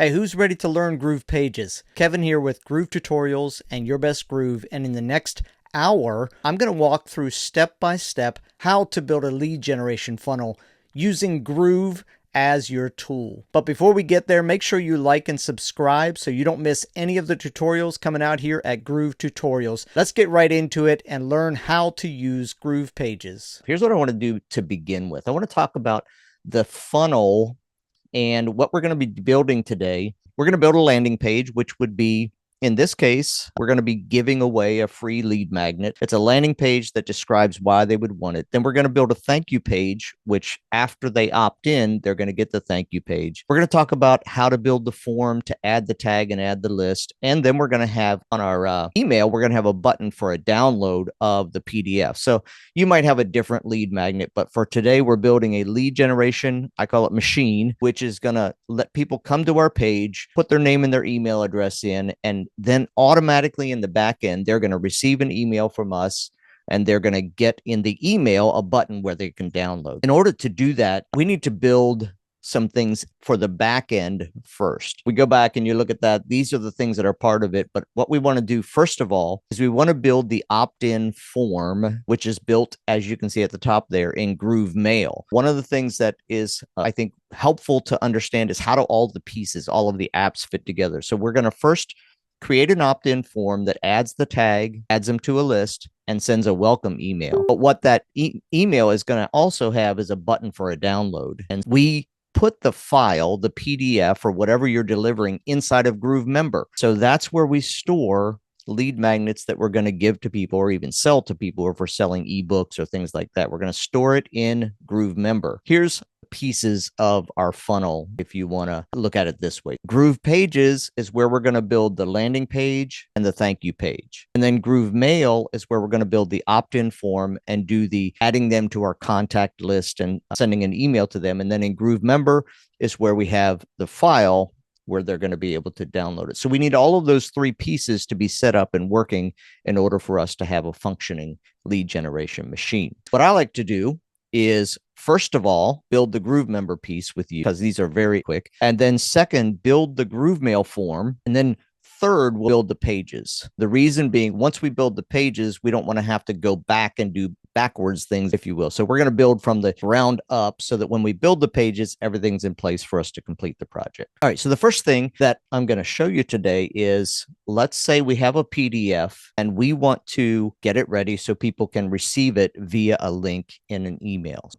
Hey, who's ready to learn Groovepages? Kevin here with Groove Tutorials and Your Best Groove, and in the next hour, I'm going to walk through step by step how to build a lead generation funnel using Groove as your tool. But before we get there, make sure you like and subscribe so you don't miss any of the tutorials coming out here at Groove Tutorials. Let's get right into it and learn how to use Groovepages. Here's what I want to do to begin with. I want to talk about the funnel and what we're going to be building today. We're going to build a landing page, which would be, in this case, we're going to be giving away a free lead magnet. It's a landing page that describes why they would want it. Then we're going to build a thank you page, which after they opt in, they're going to get the thank you page. We're going to talk about how to build the form to add the tag and add the list. And then we're going to have on our email, we're going to have a button for a download of the PDF. So you might have a different lead magnet, but for today, we're building a lead generation, I call it machine, which is going to let people come to our page, put their name and their email address in, and then automatically in the back end, they're going to receive an email from us, and they're going to get in the email a button where they can download. In order to do that, we need to build some things for the back end first. We go back and you look at that. These are the things that are part of it. But what we want to do first of all is we want to build the opt-in form, which is built, as you can see at the top there, in GrooveMail. One of the things that is, I think, helpful to understand is how do all the pieces, all of the apps fit together. So we're going to first create an opt-in form that adds the tag, adds them to a list, and sends a welcome email. But what that email is going to also have is a button for a download. And we put the file, the PDF, or whatever you're delivering inside of GrooveMember. So that's where we store lead magnets that we're going to give to people or even sell to people if we're selling ebooks or things like that. We're going to store it in GrooveMember. Here's pieces of our funnel if you want to look at it this way. Groovepages is where we're going to build the landing page and the thank you page. And then GrooveMail is where we're going to build the opt-in form and do the adding them to our contact list and sending an email to them. And then in GrooveMember is where we have the file where they're going to be able to download it. So we need all of those three pieces to be set up and working in order for us to have a functioning lead generation machine. What I like to do is, first of all, build the GrooveMember piece with you because these are very quick. And then second, build the GrooveMail form. And then third, we'll build the pages. The reason being, once we build the pages, we don't want to have to go back and do backwards things, if you will. So we're going to build from the ground up so that when we build the pages, everything's in place for us to complete the project. All right. So the first thing that I'm going to show you today is, let's say we have a PDF and we want to get it ready so people can receive it via a link in an email.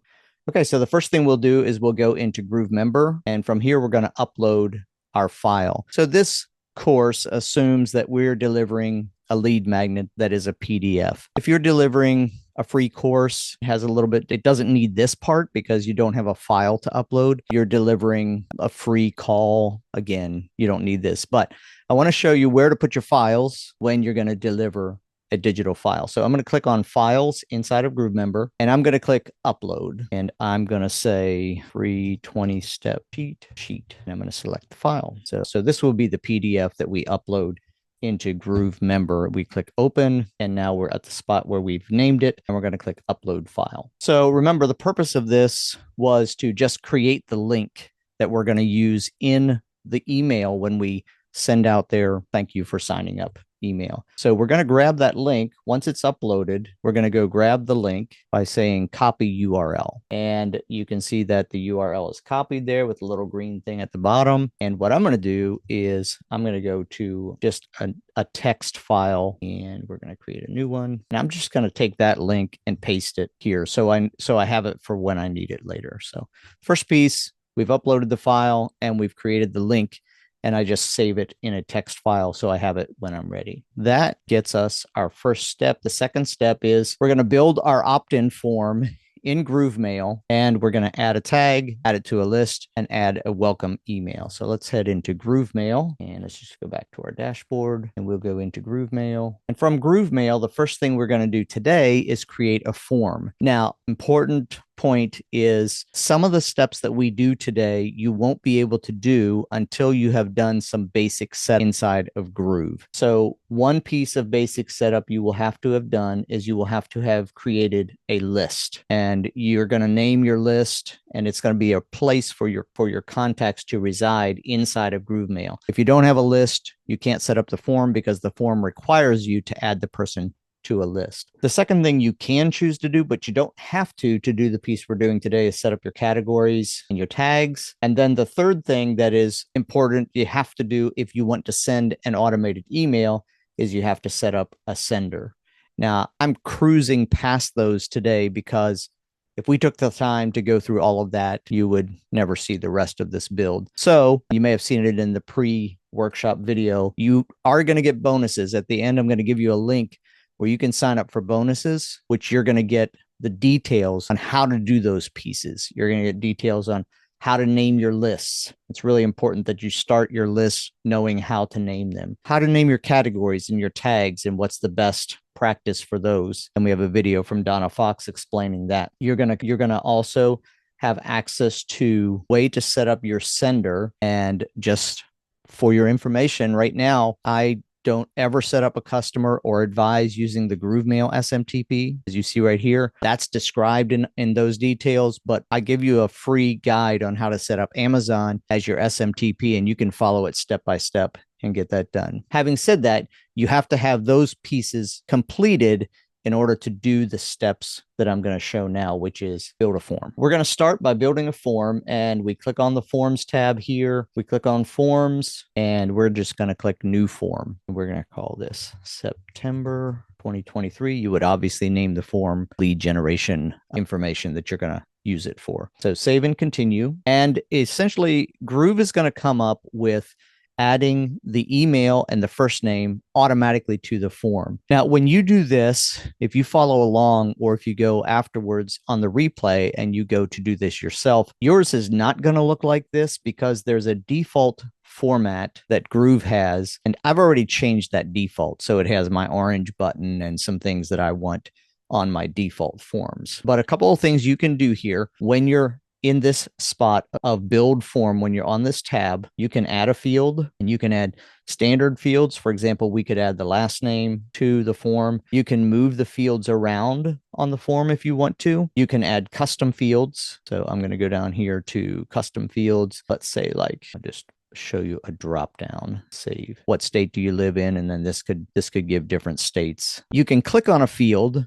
Okay. So the first thing we'll do is we'll go into GrooveMember, and from here, we're going to upload our file. So this course assumes that we're delivering a lead magnet that is a PDF. If you're delivering a free course, it has a little bit, it doesn't need this part because you don't have a file to upload. You're delivering a free call. Again, you don't need this, but I want to show you where to put your files when you're going to deliver a digital file. So I'm going to click on Files inside of GrooveMember, and I'm going to click Upload, and I'm going to say free 20-step sheet, and I'm going to select the file. So this will be the PDF that we upload into GrooveMember. We click Open, and now we're at the spot where we've named it, and we're going to click Upload File. So remember, the purpose of this was to just create the link that we're going to use in the email when we send out their thank you for signing up email. So we're going to grab that link. Once it's uploaded, we're going to go grab the link by saying copy URL. And you can see that the URL is copied there with a little green thing at the bottom. And what I'm going to do is I'm going to go to just a text file, and we're going to create a new one. And I'm just going to take that link and paste it here. So I have it for when I need it later. So first piece, we've uploaded the file and we've created the link, and I just save it in a text file so I have it when I'm ready. That gets us our first step. The second step is we're going to build our opt-in form in GrooveMail, and we're going to add a tag, add it to a list, and add a welcome email. So let's head into GrooveMail, and let's just go back to our dashboard, and we'll go into GrooveMail. And from GrooveMail, the first thing we're going to do today is create a form. Now, important point is some of the steps that we do today, you won't be able to do until you have done some basic set inside of Groove. So one piece of basic setup you will have to have done is you will have to have created a list, and you're going to name your list, and it's going to be a place for your contacts to reside inside of GrooveMail. If you don't have a list, you can't set up the form because the form requires you to add the person to a list. The second thing you can choose to do, but you don't have to do the piece we're doing today, is set up your categories and your tags. And then the third thing that is important you have to do if you want to send an automated email is you have to set up a sender. Now, I'm cruising past those today because if we took the time to go through all of that, you would never see the rest of this build. So you may have seen it in the pre-workshop video. You are going to get bonuses. At the end, I'm going to give you a link where you can sign up for bonuses, which you're going to get the details on how to do those pieces. You're going to get details on how to name your lists. It's really important that you start your lists knowing how to name them, how to name your categories and your tags, and what's the best practice for those. And we have a video from Donna Fox explaining that. You're going to also have access to a way to set up your sender. And just for your information right now, I don't ever set up a customer or advise using the GrooveMail SMTP. As you see right here, that's described in those details, but I give you a free guide on how to set up Amazon as your SMTP, and you can follow it step by step and get that done. Having said that, you have to have those pieces completed in order to do the steps that I'm going to show now, which is build a form. We're going to start by building a form, and we click on the Forms tab here. We click on Forms, and we're just going to click New Form. We're going to call this September 2023. You would obviously name the form lead generation information that you're going to use it for. So save and continue. And essentially, Groove is going to come up with adding the email and the first name automatically to the form. Now, when you do this, if you follow along or if you go afterwards on the replay and you go to do this yourself, yours is not going to look like this because there's a default format that Groove has, and I've already changed that default. So it has my orange button and some things that I want on my default forms. But a couple of things you can do here when you're in this spot of build form, when you're on this tab, you can add a field and you can add standard fields. For example, we could add the last name to the form. You can move the fields around on the form if you want to. You can add custom fields. So I'm going to go down here to custom fields. Let's say like, I'll just show you a drop down, save. What state do you live in? And then this could give different states. You can click on a field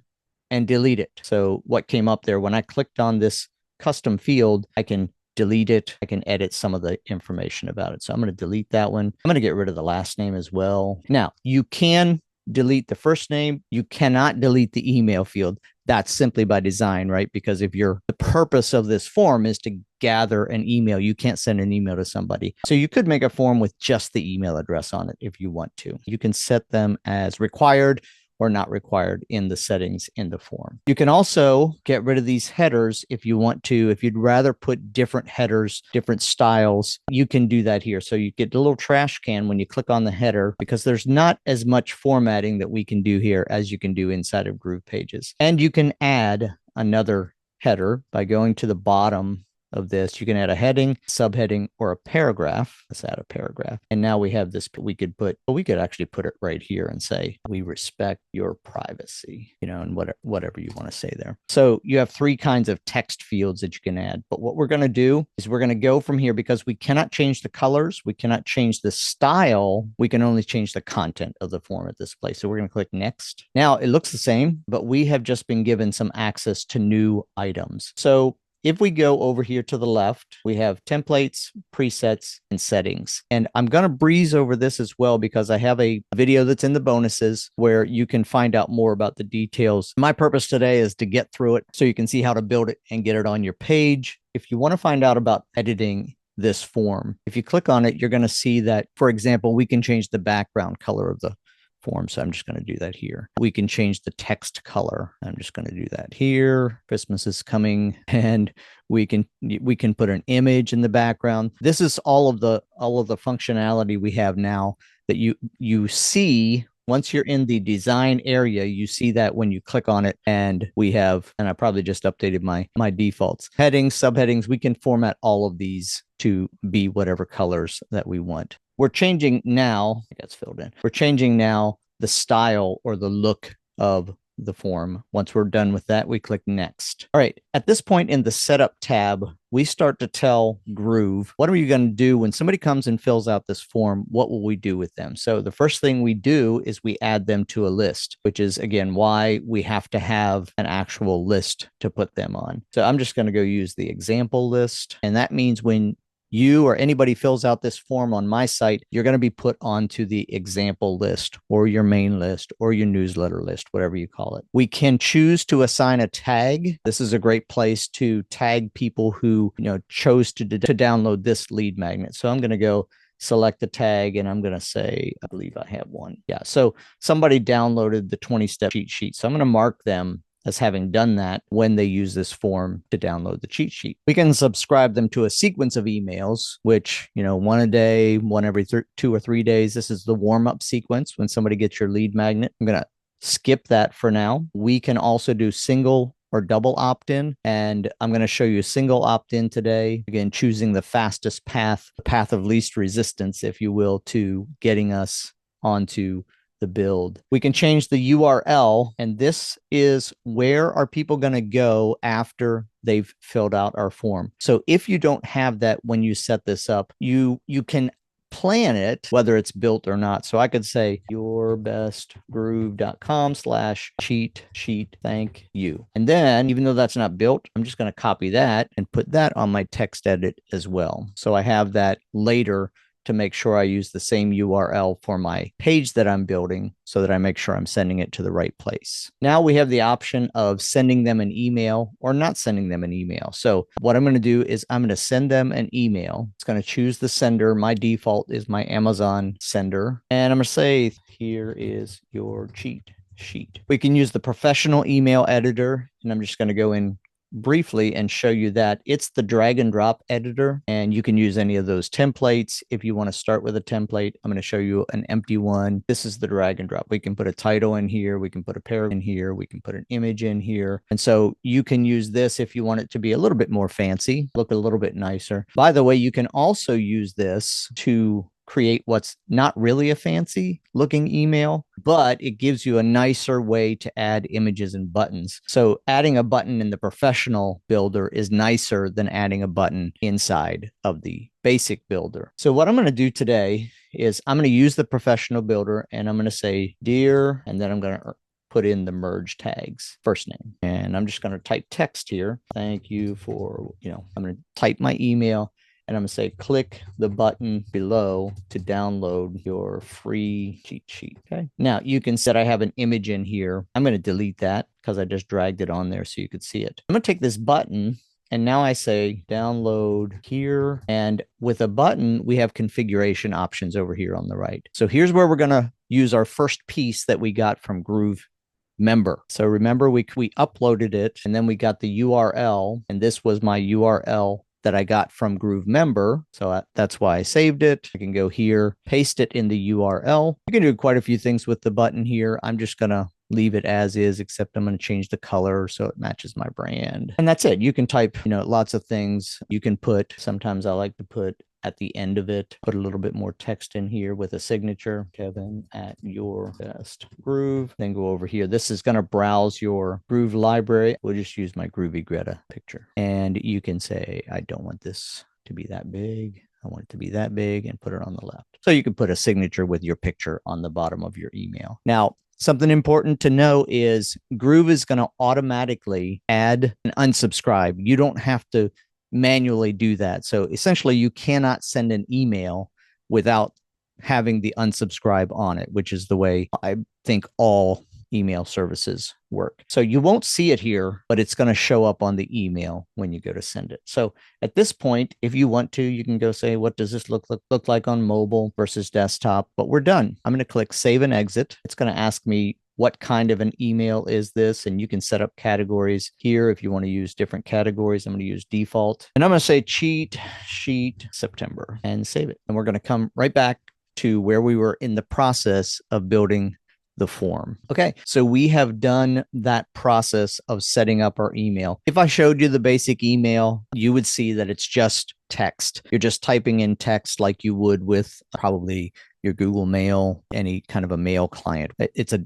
and delete it. So what came up there when I clicked on this custom field, I can delete it. I can edit some of the information about it. So I'm going to delete that one. I'm going to get rid of the last name as well. Now, you can delete the first name. You cannot delete the email field. That's simply by design, right? Because if the purpose of this form is to gather an email, you can't send an email to somebody. So you could make a form with just the email address on it if you want to. You can set them as required or not required in the settings in the form. You can also get rid of these headers if you want to. If you'd rather put different headers, different styles, you can do that here. So you get a little trash can when you click on the header because there's not as much formatting that we can do here as you can do inside of Groovepages. And you can add another header by going to the bottom of this. You can add a heading, subheading, or a paragraph. Let's add a paragraph. And now we have this, we could actually put it right here and say, we respect your privacy, and whatever you want to say there. So you have three kinds of text fields that you can add. But what we're going to do is we're going to go from here because we cannot change the colors. We cannot change the style. We can only change the content of the form at this place. So we're going to click next. Now it looks the same, but we have just been given some access to new items. So if we go over here to the left, we have templates, presets, and settings. And I'm going to breeze over this as well because I have a video that's in the bonuses where you can find out more about the details. My purpose today is to get through it so you can see how to build it and get it on your page. If you want to find out about editing this form, if you click on it, you're going to see that, for example, we can change the background color of the form. So I'm just going to do that here. We can change the text color. I'm just going to do that here. Christmas is coming, and we can put an image in the background. This is all of the functionality we have now that you see Once you're in the design area, you see that when you click on it, and we have, and I probably just updated my defaults, headings, subheadings. We can format all of these to be whatever colors that we want. We're changing now, I guess filled in. We're changing now the style or the look of the form. Once we're done with that, we click next. All right. At this point in the setup tab, we start to tell Groove, what are we going to do when somebody comes and fills out this form? What will we do with them? So the first thing we do is we add them to a list, which is again, why we have to have an actual list to put them on. So I'm just going to go use the example list. And that means when you or anybody fills out this form on my site, you're going to be put onto the example list or your main list or your newsletter list, whatever you call it. We can choose to assign a tag. This is a great place to tag people who, chose to download this lead magnet. So I'm going to go select the tag and I'm going to say, I believe I have one. Yeah. So somebody downloaded the 20-step cheat sheet. So I'm going to mark them as having done that when they use this form to download the cheat sheet. We can subscribe them to a sequence of emails, which, one a day, one every 2 or 3 days. This is the warm-up sequence when somebody gets your lead magnet. I'm going to skip that for now. We can also do single or double opt-in, and I'm going to show you a single opt-in today. Again, choosing the fastest path, the path of least resistance, if you will, to getting us onto the build. We can change the URL, and this is where are people going to go after they've filled out our form. So if you don't have that when you set this up, you can plan it, whether it's built or not. So I could say yourbestgroove.com/cheat sheet, thank you. And then even though that's not built, I'm just going to copy that and put that on my text edit as well. So I have that later to make sure I use the same URL for my page that I'm building so that I make sure I'm sending it to the right place. Now we have the option of sending them an email or not sending them an email. So what I'm going to do is I'm going to send them an email. It's going to choose the sender. My default is my Amazon sender. And I'm going to say, here is your cheat sheet. We can use the professional email editor, and I'm just going to go in briefly and show you that it's the drag and drop editor, and you can use any of those templates. If you want to start with a template, I'm going to show you an empty one. This is the drag and drop. We can put a title in here. We can put a paragraph in here. We can put an image in here. And so you can use this if you want it to be a little bit more fancy, look a little bit nicer. By the way, you can also use this to create what's not really a fancy looking email, but it gives you a nicer way to add images and buttons. So adding a button in the professional builder is nicer than adding a button inside of the basic builder. So what I'm going to do today is I'm going to use the professional builder, and I'm going to say, dear, and then I'm going to put in the merge tags, first name. And I'm just going to type text here. Thank you for, I'm going to type my email. And I'm going to say, click the button below to download your free cheat sheet. Okay. Now you can set, I have an image in here. I'm going to delete that because I just dragged it on there so you could see it. I'm going to take this button, and now I say download here. And with a button, we have configuration options over here on the right. So here's where we're going to use our first piece that we got from GrooveMember. So remember, we uploaded it, and then we got the URL, and this was my URL that I got from GrooveMember. So that's why I saved it. I can go here, paste it in the URL. You can do quite a few things with the button here. I'm just going to leave it as is, except I'm going to change the color so it matches my brand. And that's it. You can type, lots of things. You can put, sometimes I like to put at the end of it, put a little bit more text in here with a signature, Kevin at your best groove. Then go over here. This is going to browse your Groove library. We'll just use my Groovy Greta picture. And you can say, I don't want this to be that big. I want it to be that big, and put it on the left. So you can put a signature with your picture on the bottom of your email. Now, something important to know is Groove is going to automatically add an unsubscribe. You don't have to manually do that. So essentially, you cannot send an email without having the unsubscribe on it, which is the way I think all email services work. So you won't see it here, but it's going to show up on the email when you go to send it. So at this point, if you want to, you can go say, what does this look like on mobile versus desktop? But we're done. I'm going to click save and exit. It's going to ask me, what kind of an email is this? And you can set up categories here if you want to use different categories. I'm going to use default, and I'm going to say cheat sheet September and save it. And we're going to come right back to where we were in the process of building the form. Okay, so we have done that process of setting up our email. If I showed you the basic email, you would see that it's just text. You're just typing in text like you would with probably your Google Mail, any kind of a mail client. It's a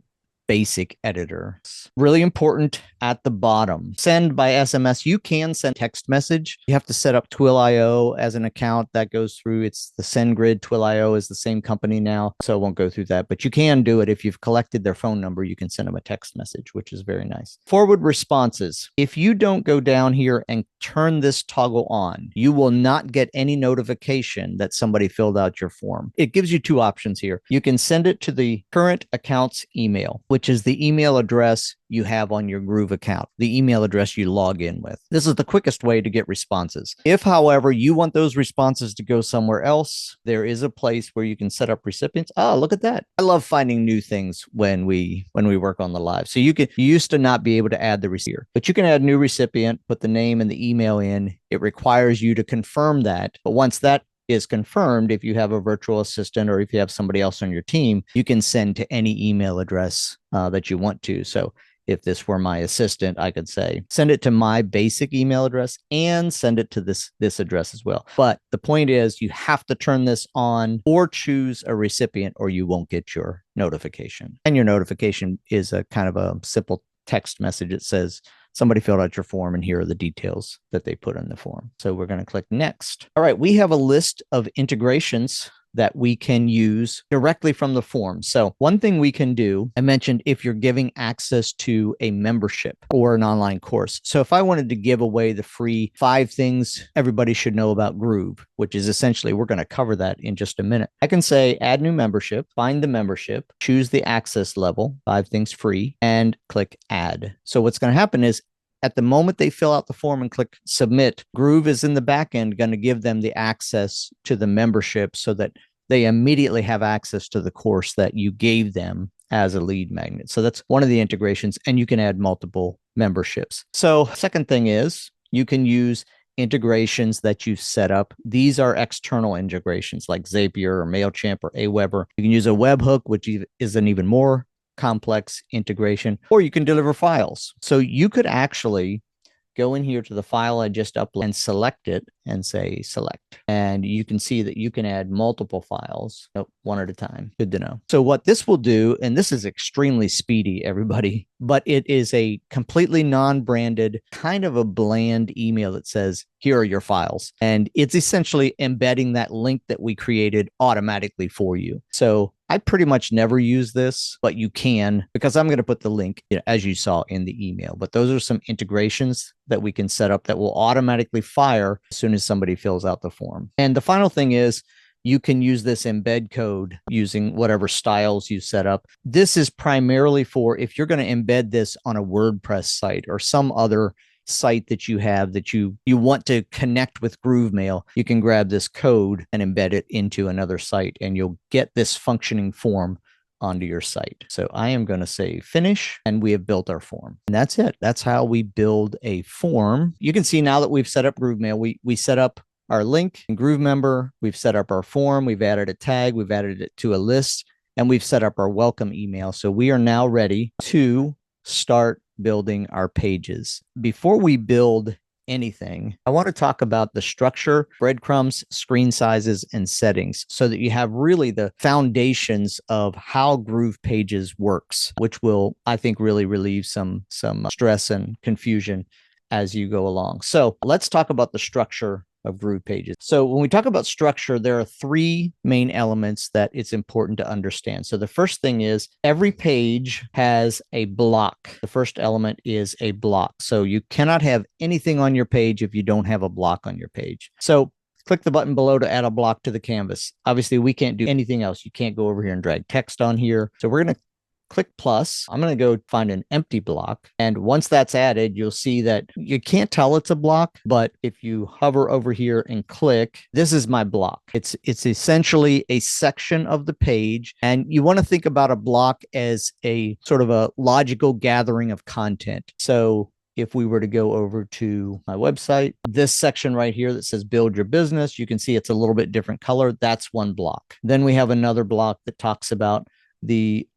basic editor. Really important at the bottom. Send by SMS. You can send text message. You have to set up Twilio as an account that goes through. It's the SendGrid. Twilio is the same company now, so I won't go through that. But you can do it if you've collected their phone number. You can send them a text message, which is very nice. Forward responses. If you don't go down here and turn this toggle on, you will not get any notification that somebody filled out your form. It gives you two options here. You can send it to the current account's email, which is the email address you have on your Groove account, the email address you log in with. This is the quickest way to get responses. If, however, you want those responses to go somewhere else, there is a place where you can set up recipients. Oh, look at that. I love finding new things when we work on the live. So you used to not be able to add the receiver, but you can add new recipient, put the name and the email in. It requires you to confirm that. But once that is confirmed, if you have a virtual assistant or if you have somebody else on your team, you can send to any email address that you want to. So if this were my assistant, I could say, send it to my basic email address and send it to this address as well. But the point is, you have to turn this on or choose a recipient or you won't get your notification. And your notification is a kind of a simple text message. It says, somebody filled out your form and here are the details that they put in the form. So we're going to click next. All right, we have a list of integrations that we can use directly from the form. So one thing we can do, I mentioned if you're giving access to a membership or an online course. So if I wanted to give away the free 5 things everybody should know about Groove, which is essentially, we're going to cover that in just a minute. I can say add new membership, find the membership, choose the access level, 5 things free, and click add. So what's going to happen is, at the moment they fill out the form and click submit, Groove is in the back end going to give them the access to the membership so that they immediately have access to the course that you gave them as a lead magnet. So that's one of the integrations, and you can add multiple memberships. So second thing is you can use integrations that you've set up. These are external integrations like Zapier or MailChimp or Aweber. You can use a webhook, which is an even more complex integration, or you can deliver files. So you could actually go in here to the file I just uploaded and select it and say select. And you can see that you can add multiple files, one at a time. Good to know. So what this will do, and this is extremely speedy, everybody, but it is a completely non-branded, kind of a bland email that says, here are your files. And it's essentially embedding that link that we created automatically for you. So I pretty much never use this, but you can, because I'm going to put the link, as you saw in the email. But those are some integrations that we can set up that will automatically fire as soon as somebody fills out the form. And the final thing is, you can use this embed code using whatever styles you set up. This is primarily for if you're going to embed this on a WordPress site or some other site that you have that you want to connect with GrooveMail, you can grab this code and embed it into another site, and you'll get this functioning form onto your site. So I am going to say finish, and we have built our form. And that's it. That's how we build a form. You can see now that we've set up GrooveMail, we set up our link in GrooveMember, we've set up our form, we've added a tag, we've added it to a list, and we've set up our welcome email. So we are now ready to start building our pages. Before we build anything, I want to talk about the structure, breadcrumbs, screen sizes, and settings so that you have really the foundations of how GroovePages works, which will, I think, really relieve some stress and confusion as you go along. So let's talk about the structure of GroovePages. So when we talk about structure, there are 3 main elements that it's important to understand. So the first thing is every page has a block. The first element is a block. So you cannot have anything on your page if you don't have a block on your page. So click the button below to add a block to the canvas. Obviously, we can't do anything else. You can't go over here and drag text on here. So we're going to click plus. I'm going to go find an empty block. And once that's added, you'll see that you can't tell it's a block, but if you hover over here and click, this is my block. It's essentially a section of the page. And you want to think about a block as a sort of a logical gathering of content. So if we were to go over to my website, this section right here that says build your business, you can see it's a little bit different color. That's one block. Then we have another block that talks about the,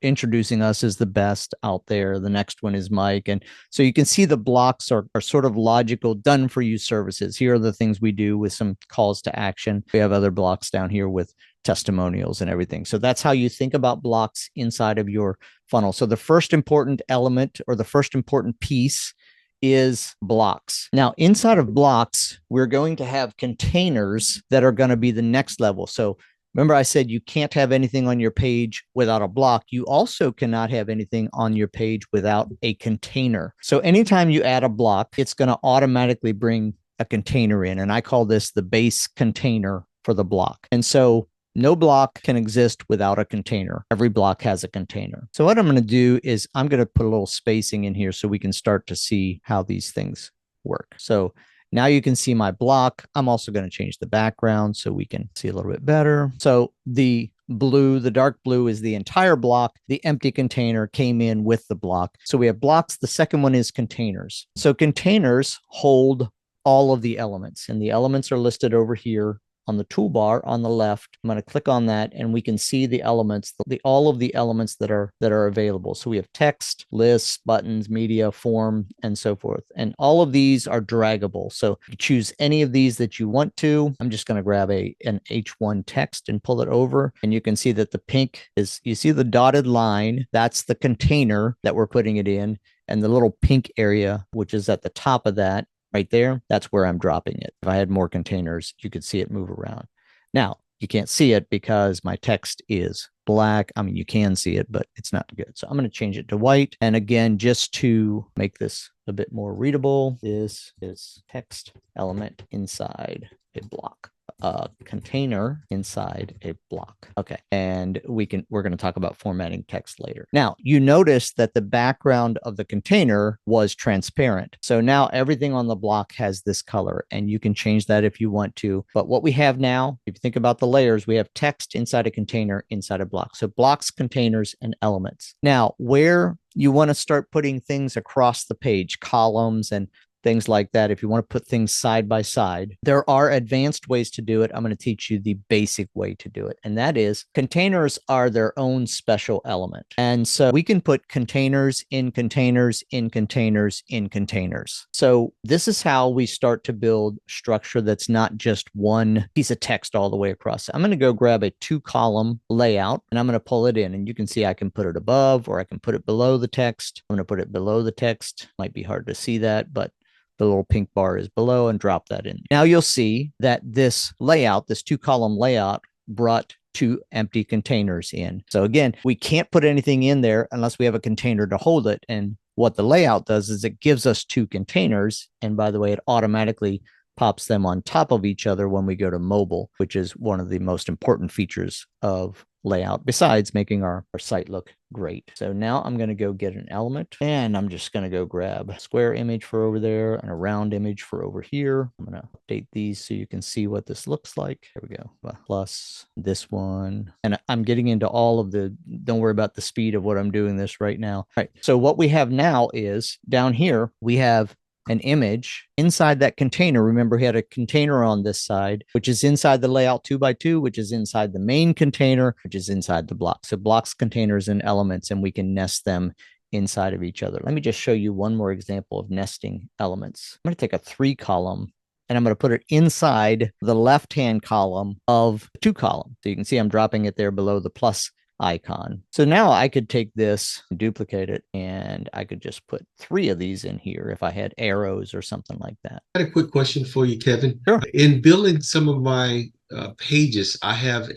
introducing us as the best out there. The next one is Mike. And so you can see the blocks are sort of logical, done for you services. Here are the things we do with some calls to action. We have other blocks down here with testimonials and everything. So that's how you think about blocks inside of your funnel. So the first important element, or the first important piece, is blocks. Now, inside of blocks, we're going to have containers that are going to be the next level. So remember, I said you can't have anything on your page without a block. You also cannot have anything on your page without a container. So anytime you add a block, it's going to automatically bring a container in. And I call this the base container for the block. And so no block can exist without a container. Every block has a container. So what I'm going to do is I'm going to put a little spacing in here so we can start to see how these things work. So now you can see my block. I'm also going to change the background so we can see a little bit better. So the blue, the dark blue, is the entire block. The empty container came in with the block. So we have blocks. The second one is containers. So containers hold all of the elements, and the elements are listed over here on the toolbar on the left. I'm going to click on that, and we can see the elements, all of the elements that are available. So we have text, lists, buttons, media, form, and so forth. And all of these are draggable. So you choose any of these that you want to. I'm just going to grab an H1 text and pull it over. And you can see that the pink is, you see the dotted line, that's the container that we're putting it in. And the little pink area, which is at the top of that, right there, that's where I'm dropping it. If I had more containers, you could see it move around. Now, you can't see it because my text is black. I mean, you can see it, but it's not good. So I'm going to change it to white. And again, just to make this a bit more readable, this is text element inside a block. A container inside a block. Okay. And we're going to talk about formatting text later. Now, you notice that the background of the container was transparent. So now everything on the block has this color, and you can change that if you want to. But what we have now, if you think about the layers, we have text inside a container inside a block. So blocks, containers, and elements. Now, where you want to start putting things across the page, columns and things like that, if you want to put things side by side, there are advanced ways to do it. I'm going to teach you the basic way to do it. And that is, containers are their own special element. And so we can put containers in containers in containers in containers. So this is how we start to build structure that's not just one piece of text all the way across. I'm going to go grab a 2-column layout, and I'm going to pull it in. And you can see I can put it above, or I can put it below the text. I'm going to put it below the text. Might be hard to see that, but the little pink bar is below, and drop that in. Now you'll see that this layout, this 2-column layout, brought 2 empty containers in. So again, we can't put anything in there unless we have a container to hold it. And what the layout does is it gives us 2 containers. And by the way, it automatically pops them on top of each other when we go to mobile, which is one of the most important features of layout, besides making our site look great. So now I'm going to go get an element, and I'm just going to go grab a square image for over there and a round image for over here. I'm going to update these so you can see what this looks like. There we go. Plus this one. And I'm getting into all of the, don't worry about the speed of what I'm doing this right now. All right. So what we have now is down here, we have an image inside that container. Remember, we had a container on this side, which is inside the layout 2x2, which is inside the main container, which is inside the block. So blocks, containers, and elements, and we can nest them inside of each other. Let me just show you one more example of nesting elements. I'm going to take a 3-column, and I'm going to put it inside the left-hand column of the 2-column. So you can see I'm dropping it there below the plus icon. So now I could take this, duplicate it, and I could just put 3 of these in here if I had arrows or something like that. I had a quick question for you, Kevin. Sure. In building some of my pages, I have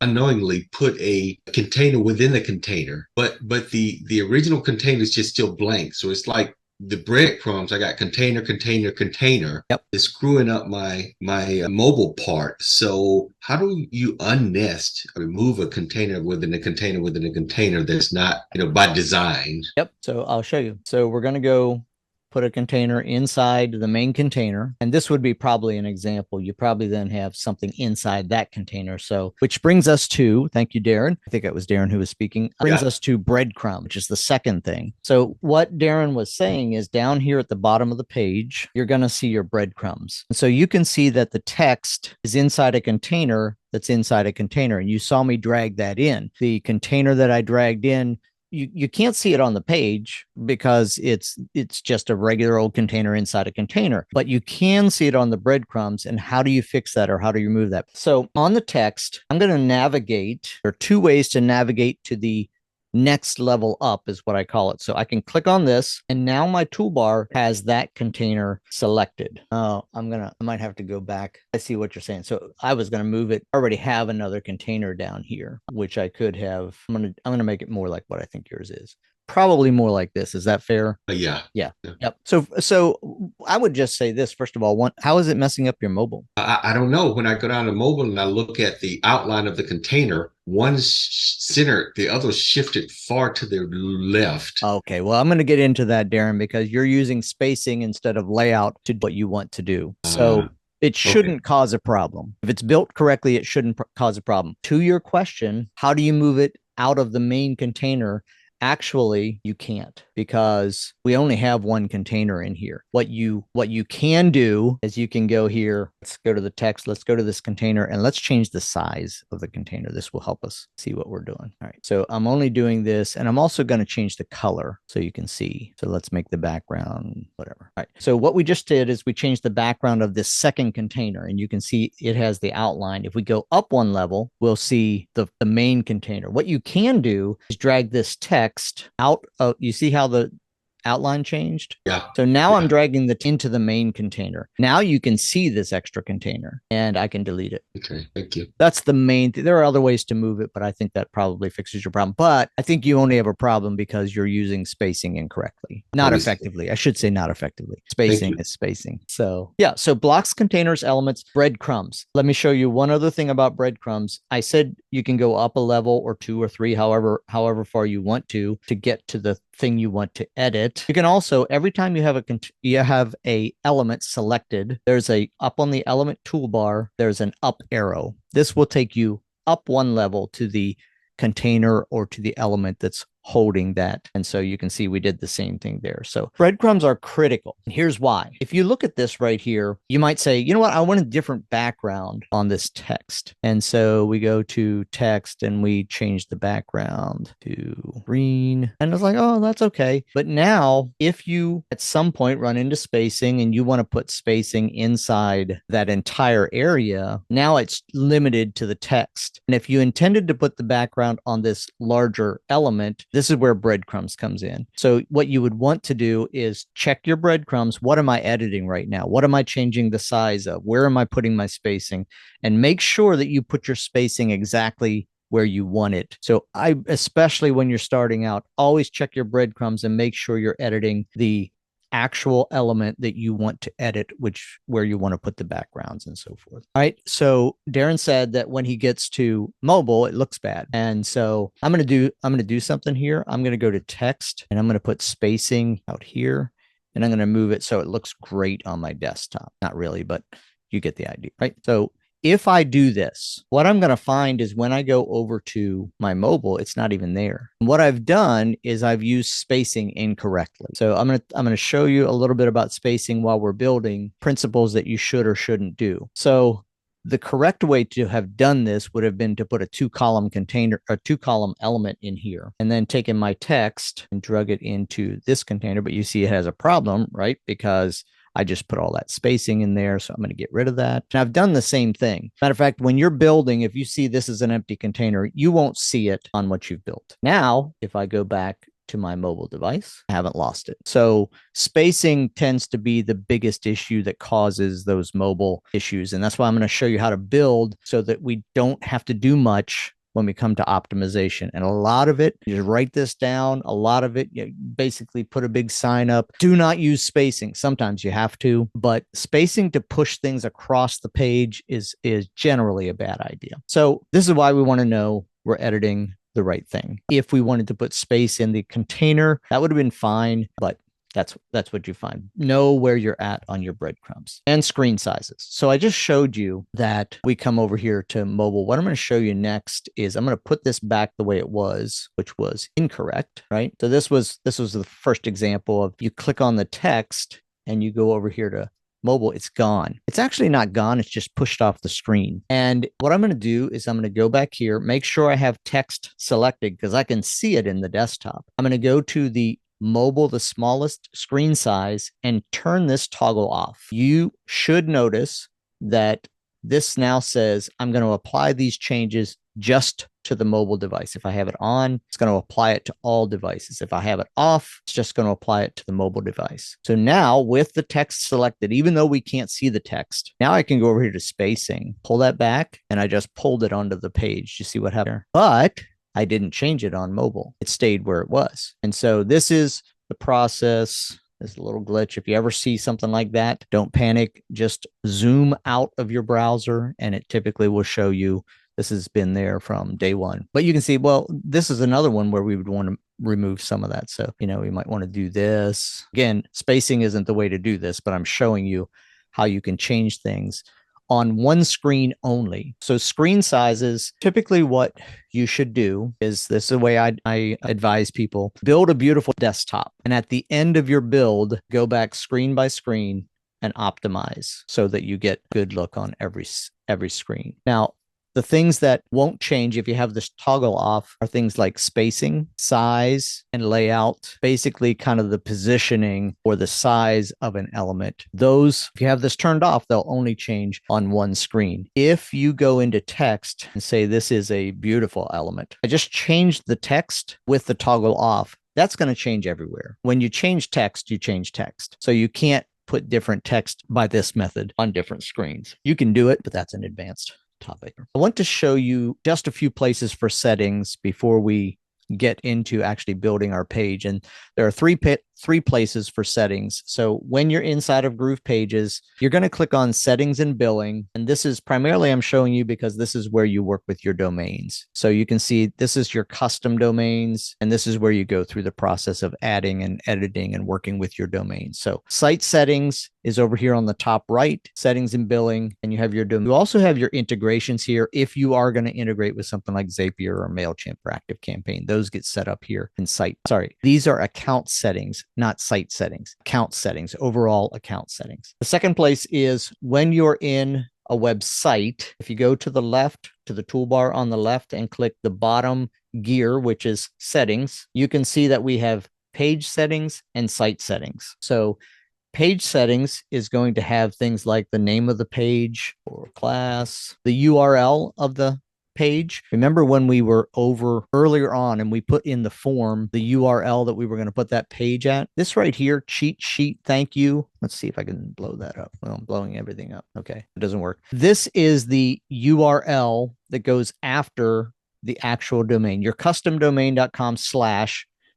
unknowingly put a container within the container, but the original container is just still blank. So it's like the breadcrumbs. I got container, container, container. Yep. It's screwing up my mobile part. So how do you unnest, remove a container within a container within a container that's not, by design? Yep. So I'll show you. So we're going to go put a container inside the main container. And this would be probably an example. You probably then have something inside that container. So, which brings us to, thank you, Darren. I think it was Darren who was speaking, brings us to breadcrumb, which is the second thing. So what Darren was saying is down here at the bottom of the page, you're going to see your breadcrumbs. And so you can see that the text is inside a container that's inside a container. And you saw me drag that in. The container that I dragged in, you can't see it on the page because it's just a regular old container inside a container, but you can see it on the breadcrumbs. And how do you fix that, or how do you remove that? So on the text, I'm going to navigate. There are two ways to navigate to the next level up, is what I call it. So I can click on this, and now my toolbar has that container selected. Oh, I might have to go back. I see what you're saying. So I was going to move it. I already have another container down here, which I could have. I'm going to make it more like what I think yours is. Probably more like this. Is that fair? Yeah. Yep. So I would just say this, first of all, how is it messing up your mobile? I don't know. When I go down to mobile and I look at the outline of the container, one's centered, the other's shifted far to the left. Okay, well, I'm going to get into that, Darren, because you're using spacing instead of layout to do what you want to do. So it shouldn't cause a problem. If it's built correctly, it shouldn't cause a problem. To your question, how do you move it out of the main container? Actually, you can't, because we only have one container in here. What you can do is you can go here. Let's go to the text. Let's go to this container, and let's change the size of the container. This will help us see what we're doing. All right. So I'm only doing this, and I'm also going to change the color so you can see. So let's make the background whatever. All right. So what we just did is we changed the background of this second container, and you can see it has the outline. If we go up one level, we'll see the main container. What you can do is drag this text out of, you see how the outline changed? Yeah. So now I'm dragging the into the main container. Now you can see this extra container, and I can delete it. Okay, thank you. That's the main thing. There are other ways to move it, but I think that probably fixes your problem. But I think you only have a problem because you're using spacing incorrectly. Not effectively. I should say not effectively. Spacing is spacing. So yeah. So blocks, containers, elements, breadcrumbs. Let me show you one other thing about breadcrumbs. I said you can go up a level or two or three, however far you want to get to the thing you want to edit. You can also, every time you have a element selected, there's up on the element toolbar, there's an up arrow. This will take you up one level to the container or to the element that's holding that. And so you can see we did the same thing there. So breadcrumbs are critical. And here's why. If you look at this right here, you might say, you know what, I want a different background on this text. And so we go to text and we change the background to green. And it's like, oh, that's okay. But now if you at some point run into spacing and you want to put spacing inside that entire area, now it's limited to the text. And if you intended to put the background on this larger element, this is where breadcrumbs comes in. So what you would want to do is check your breadcrumbs. What am I editing right now? What am I changing the size of? Where am I putting my spacing? And make sure that you put your spacing exactly where you want it. So especially when you're starting out, always check your breadcrumbs and make sure you're editing the actual element that you want to edit, where you want to put the backgrounds and so forth. All right. So Darren said that when he gets to mobile, it looks bad. And so I'm going to do something here. I'm going to go to text and I'm going to put spacing out here, and I'm going to move it so it looks great on my desktop. Not really, but you get the idea, right? So if I do this, what I'm going to find is when I go over to my mobile, it's not even there. And what I've done is I've used spacing incorrectly. So I'm going to show you a little bit about spacing while we're building principles that you should or shouldn't do. So the correct way to have done this would have been to put a two-column container, a two-column element in here, and then taken my text and drug it into this container. But you see it has a problem, right? Because I just put all that spacing in there. So I'm going to get rid of that. And I've done the same thing. Matter of fact, when you're building, if you see this is an empty container, you won't see it on what you've built. Now, if I go back to my mobile device, I haven't lost it. So spacing tends to be the biggest issue that causes those mobile issues. And that's why I'm going to show you how to build so that we don't have to do much when we come to optimization. And a lot of it, you just write this down. A lot of it, you basically put a big sign up. Do not use spacing. Sometimes you have to, but spacing to push things across the page is generally a bad idea. So this is why we want to know we're editing the right thing. If we wanted to put space in the container, that would have been fine, but That's what you find. Know where you're at on your breadcrumbs and screen sizes. So I just showed you that we come over here to mobile. What I'm going to show you next is I'm going to put this back the way it was, which was incorrect, right? So this was the first example of you click on the text and you go over here to mobile, it's gone. It's actually not gone. It's just pushed off the screen. And what I'm going to do is I'm going to go back here, make sure I have text selected because I can see it in the desktop. I'm going to go to the mobile, the smallest screen size, and turn this toggle off. You should notice that this now says I'm going to apply these changes just to the mobile device. If I have it on, it's going to apply it to all devices. If I have it off, it's just going to apply it to the mobile device. So now with the text selected, even though we can't see the text, now I can go over here to spacing, pull that back, and I just pulled it onto the page. You see what happened there? But I didn't change it on mobile. It stayed where it was. And so this is the process. There's a little glitch. If you ever see something like that, don't panic. Just zoom out of your browser and it typically will show you this has been there from day one. But you can see, well, this is another one where we would want to remove some of that. So, we might want to do this. Again, spacing isn't the way to do this, but I'm showing you how you can change things on one screen only. So screen sizes, typically what you should do is this is the way I advise people, build a beautiful desktop. And at the end of your build, go back screen by screen and optimize so that you get good look on every screen. Now, the things that won't change if you have this toggle off are things like spacing, size, and layout, basically kind of the positioning or the size of an element. Those, if you have this turned off, they'll only change on one screen. If you go into text and say, this is a beautiful element, I just changed the text with the toggle off, that's going to change everywhere. When you change text, you change text. So you can't put different text by this method on different screens. You can do it, but that's an advanced topic. I want to show you just a few places for settings before we get into actually building our page. And there are three places for settings. So when you're inside of Groovepages, you're going to click on settings and billing. And this is primarily I'm showing you because this is where you work with your domains. So you can see this is your custom domains. And this is where you go through the process of adding and editing and working with your domains. So site settings is over here on the top right, settings and billing, and you have your domain. You also have your integrations here if you are going to integrate with something like Zapier or MailChimp or ActiveCampaign. Those get set up here in site. Sorry, these are account settings, not site settings. Account settings, overall account settings. The second place is when you're in a website, if you go to the left, to the toolbar on the left and click the bottom gear, which is settings, you can see that we have page settings and site settings. So page settings is going to have things like the name of the page or class, the URL of the page. Remember when we were over earlier on and we put in the form the URL that we were going to put that page at? This right here, cheat sheet, thank you. Let's see if I can blow that up. Well, I'm blowing everything up. Okay, it doesn't work. This is the URL that goes after the actual domain, your customdomain.com/.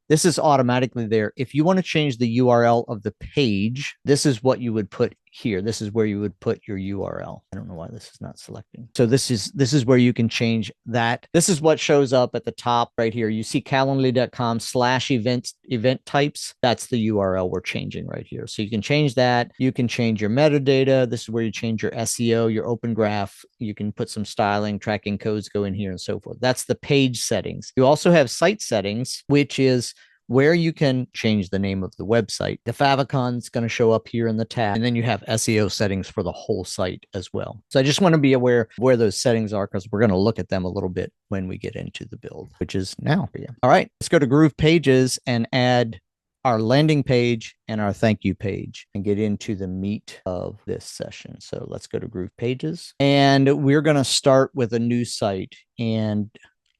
This is automatically there. If you want to change the URL of the page, this is what you would put here. This is where you would put your URL. I don't know why this is not selecting. So this is where you can change that. This is what shows up at the top right here. You see calendly.com/event types. That's the URL we're changing right here. So you can change that. You can change your metadata. This is where you change your SEO, your open graph. You can put some styling, tracking codes go in here and so forth. That's the page settings. You also have site settings, which is where you can change the name of the website. The favicon is going to show up here in the tab, and then you have SEO settings for the whole site as well. So I just want to be aware of where those settings are because we're going to look at them a little bit when we get into the build, which is now for you. All right, let's go to Groovepages and add our landing page and our thank you page and get into the meat of this session. So let's go to Groovepages and we're going to start with a new site. And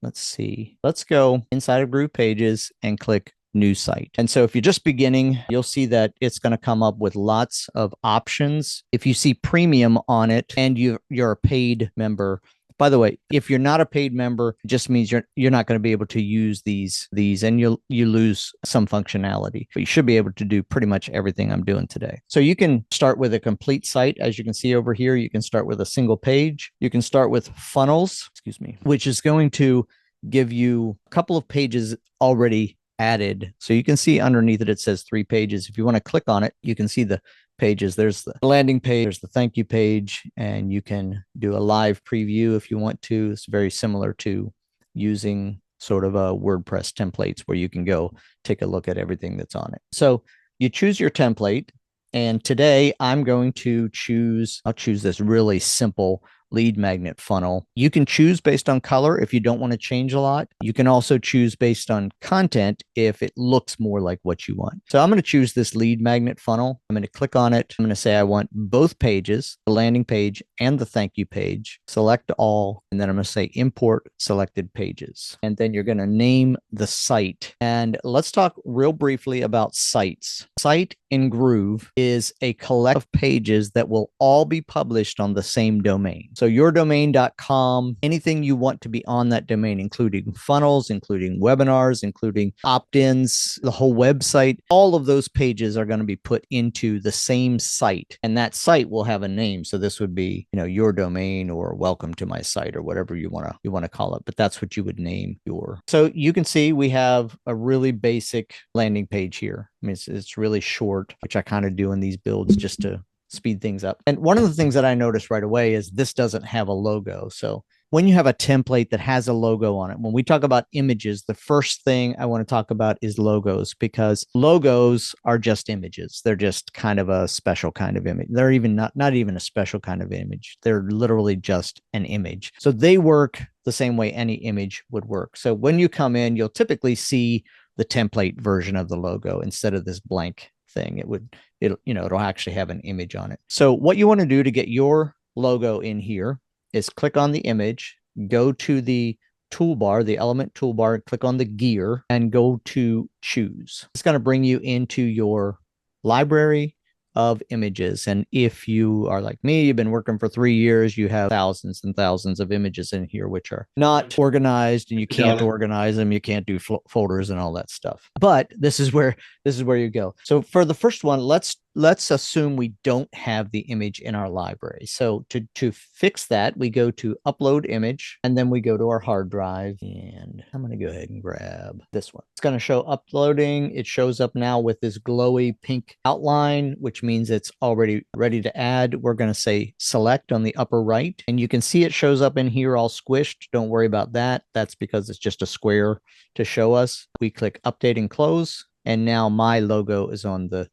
let's see, let's go inside of Groovepages and click new site. And so if you're just beginning, you'll see that it's going to come up with lots of options. If you see premium on it and you're a paid member, by the way, if you're not a paid member, it just means you're not going to be able to use these and you lose some functionality, but you should be able to do pretty much everything I'm doing today. So you can start with a complete site. As you can see over here, you can start with a single page. You can start with funnels, which is going to give you a couple of pages already added. So you can see underneath it, it says 3 pages. If you want to click on it, you can see the pages. There's the landing page, there's the thank you page, and you can do a live preview if you want to. It's very similar to using sort of a WordPress templates where you can go take a look at everything that's on it. So you choose your template. And today I'm going to I'll choose this really simple lead magnet funnel. You can choose based on color if you don't want to change a lot. You can also choose based on content if it looks more like what you want. So I'm going to choose this lead magnet funnel. I'm going to click on it. I'm going to say I want both pages, the landing page and the thank you page. Select all, and then I'm going to say import selected pages. And then you're going to name the site. And let's talk real briefly about sites. Site in Groove is a collection of pages that will all be published on the same domain. So yourdomain.com, anything you want to be on that domain, including funnels, including webinars, including opt-ins, the whole website, all of those pages are going to be put into the same site. And that site will have a name. So this would be, your domain or welcome to my site or whatever you want to call it. But that's what you would name your. So you can see we have a really basic landing page here. I mean, it's really short, which I kind of do in these builds just to speed things up. And one of the things that I noticed right away is this doesn't have a logo. So when you have a template that has a logo on it, when we talk about images, the first thing I want to talk about is logos, because logos are just images. They're just kind of a special kind of image. They're even not even a special kind of image. They're literally just an image. So they work the same way any image would work. So when you come in, you'll typically see the template version of the logo instead of this blank thing. It'll actually have an image on it. So what you want to do to get your logo in here is click on the image, go to the toolbar, the element toolbar, click on the gear and go to choose. It's going to bring you into your library of images. And if you are like me, you've been working for 3 years, you have thousands and thousands of images in here, which are not organized, and you can't organize them. You can't do folders and all that stuff. But this is where you go. So for the first one, let's assume we don't have the image in our library. So to fix that, we go to upload image, and then we go to our hard drive, and I'm going to go ahead and grab this one. It's going to show uploading. It shows up now with this glowy pink outline, which means it's already ready to add. We're going to say select on the upper right, and you can see it shows up in here all squished. Don't worry about that. That's because it's just a square to show us. We click update and close, and now my logo is on the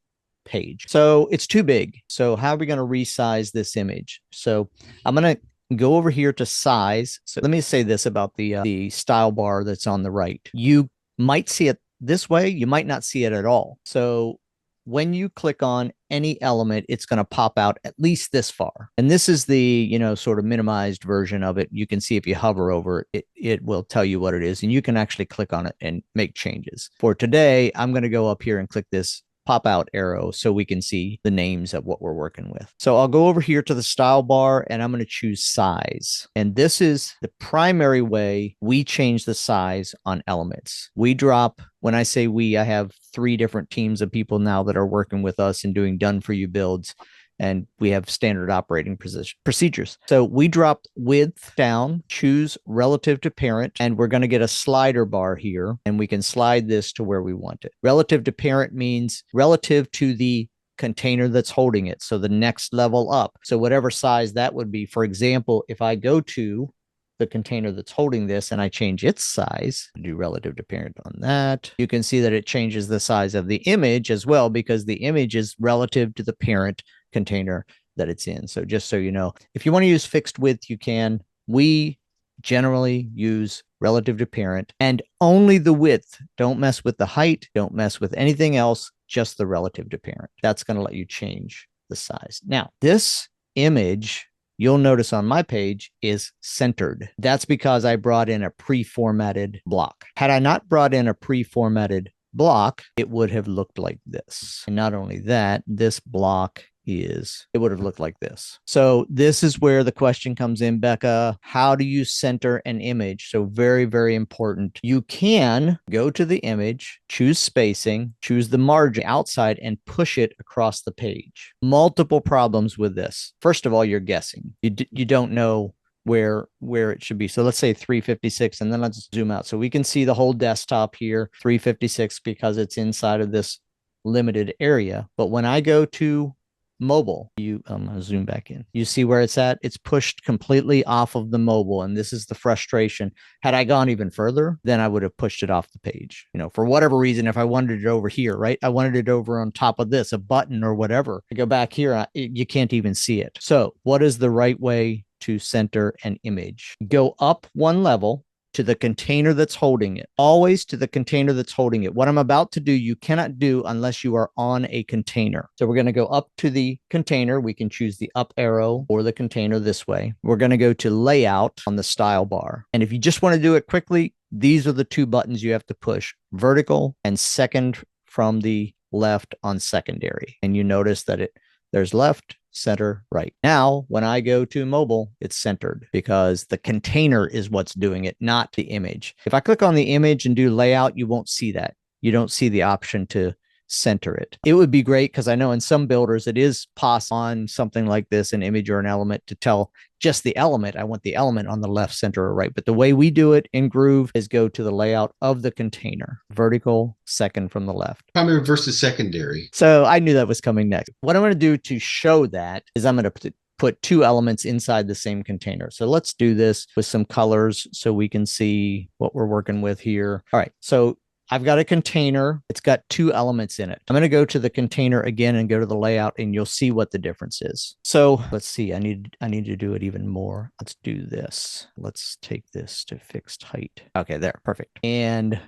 page. So it's too big. So how are we going to resize this image? So I'm going to go over here to size. So let me say this about the style bar that's on the right. You might see it this way. You might not see it at all. So when you click on any element, it's going to pop out at least this far. And this is the, sort of minimized version of it. You can see if you hover over it, it will tell you what it is. And you can actually click on it and make changes. For today, I'm going to go up here and click this pop out arrow so we can see the names of what we're working with. So I'll go over here to the style bar and I'm going to choose size. And this is the primary way we change the size on elements. When I say we, I have 3 different teams of people now that are working with us and doing done for you builds. And we have standard operating procedures. So we drop width down, choose relative to parent, and we're going to get a slider bar here, and we can slide this to where we want it. Relative to parent means relative to the container that's holding it. So the next level up. So whatever size that would be. For example, if I go to the container that's holding this and I change its size, do relative to parent on that, you can see that it changes the size of the image as well, because the image is relative to the parent container that it's in. So just so you know, if you want to use fixed width, you can. We generally use relative to parent and only the width. Don't mess with the height. Don't mess with anything else, just the relative to parent. That's going to let you change the size. Now, this image, you'll notice on my page, is centered. That's because I brought in a pre-formatted block. Had I not brought in a pre-formatted block, it would have looked like this. And not only that, this block it would have looked like this. So this is where the question comes in, Becca. How do you center an image? So very, very important. You can go to the image, choose spacing, choose the margin outside, and push it across the page. Multiple problems with this. First of all, you're guessing. You don't know where it should be. So let's say 356, and then let's zoom out so we can see the whole desktop here, 356, because it's inside of this limited area. But when I go to mobile, I'm going to zoom back in. You see where it's at? It's pushed completely off of the mobile. And this is the frustration. Had I gone even further, then I would have pushed it off the page. For whatever reason, if I wanted it over here, right? I wanted it over on top of this, a button or whatever. I go back here, you can't even see it. So what is the right way to center an image? Go up one level to the container that's holding it. Always to the container that's holding it. What I'm about to do, you cannot do unless you are on a container. So we're going to go up to the container. We can choose the up arrow or the container this way. We're going to go to layout on the style bar. And if you just want to do it quickly, these are the two buttons you have to push: vertical and second from the left on secondary. And you notice that there's left, center, right. Now, when I go to mobile, it's centered because the container is what's doing it, not the image. If I click on the image and do layout, you won't see that. You don't see the option to center it. It would be great because I know in some builders it is possible on something like this, an image or an element, to tell just the element. I want the element on the left, center, or right. But the way we do it in Groove is go to the layout of the container, vertical, second from the left. Primary versus secondary. So I knew that was coming next. What I'm going to do to show that is I'm going to put two elements inside the same container. So let's do this with some colors so we can see what we're working with here. All right. So I've got a container. It's got two elements in it. I'm going to go to the container again and go to the layout, and you'll see what the difference is. So let's see. I need to do it even more. Let's do this. Let's take this to fixed height. Okay, there. Perfect. And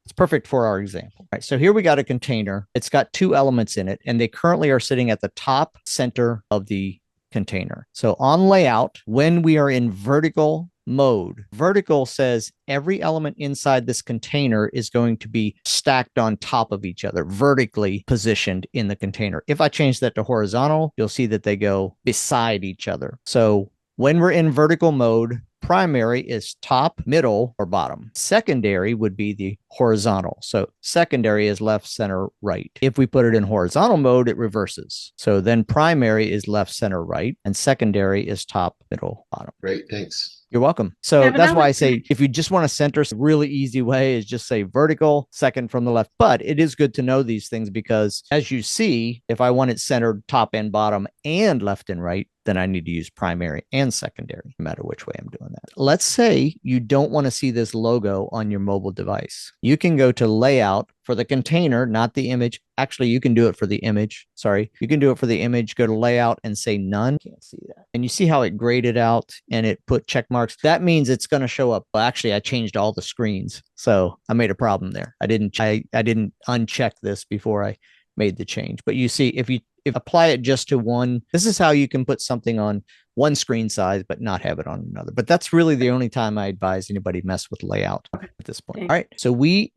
it's perfect for our example. All right, so here we got a container. It's got two elements in it, and they currently are sitting at the top center of the container. So on layout, when we are in vertical mode, vertical says every element inside this container is going to be stacked on top of each other, vertically positioned in the container. If I change that to horizontal, you'll see that they go beside each other. So when we're in vertical mode, primary is top, middle, or bottom. Secondary would be the horizontal. So secondary is left, center, right. If we put it in horizontal mode, it reverses. So then primary is left, center, right, and secondary is top, middle, bottom. Great, thanks. You're welcome. So that's why I say if you just want to center, a really easy way is just say vertical, second from the left. But it is good to know these things because as you see, if I want it centered top and bottom and left and right, then I need to use primary and secondary, no matter which way I'm doing that. Let's say you don't want to see this logo on your mobile device. You can go to layout for the container, not the image. Actually, you can do it for the image. Sorry. You can do it for the image. Go to layout and say none. Can't see that. And you see how it graded out and it put check marks. That means it's going to show up. Well, actually, I changed all the screens. So I made a problem there. I didn't uncheck this before I made the change. But you see, if apply it just to one, this is how you can put something on one screen size, but not have it on another. But that's really the only time I advise anybody mess with layout at this point. All right. So we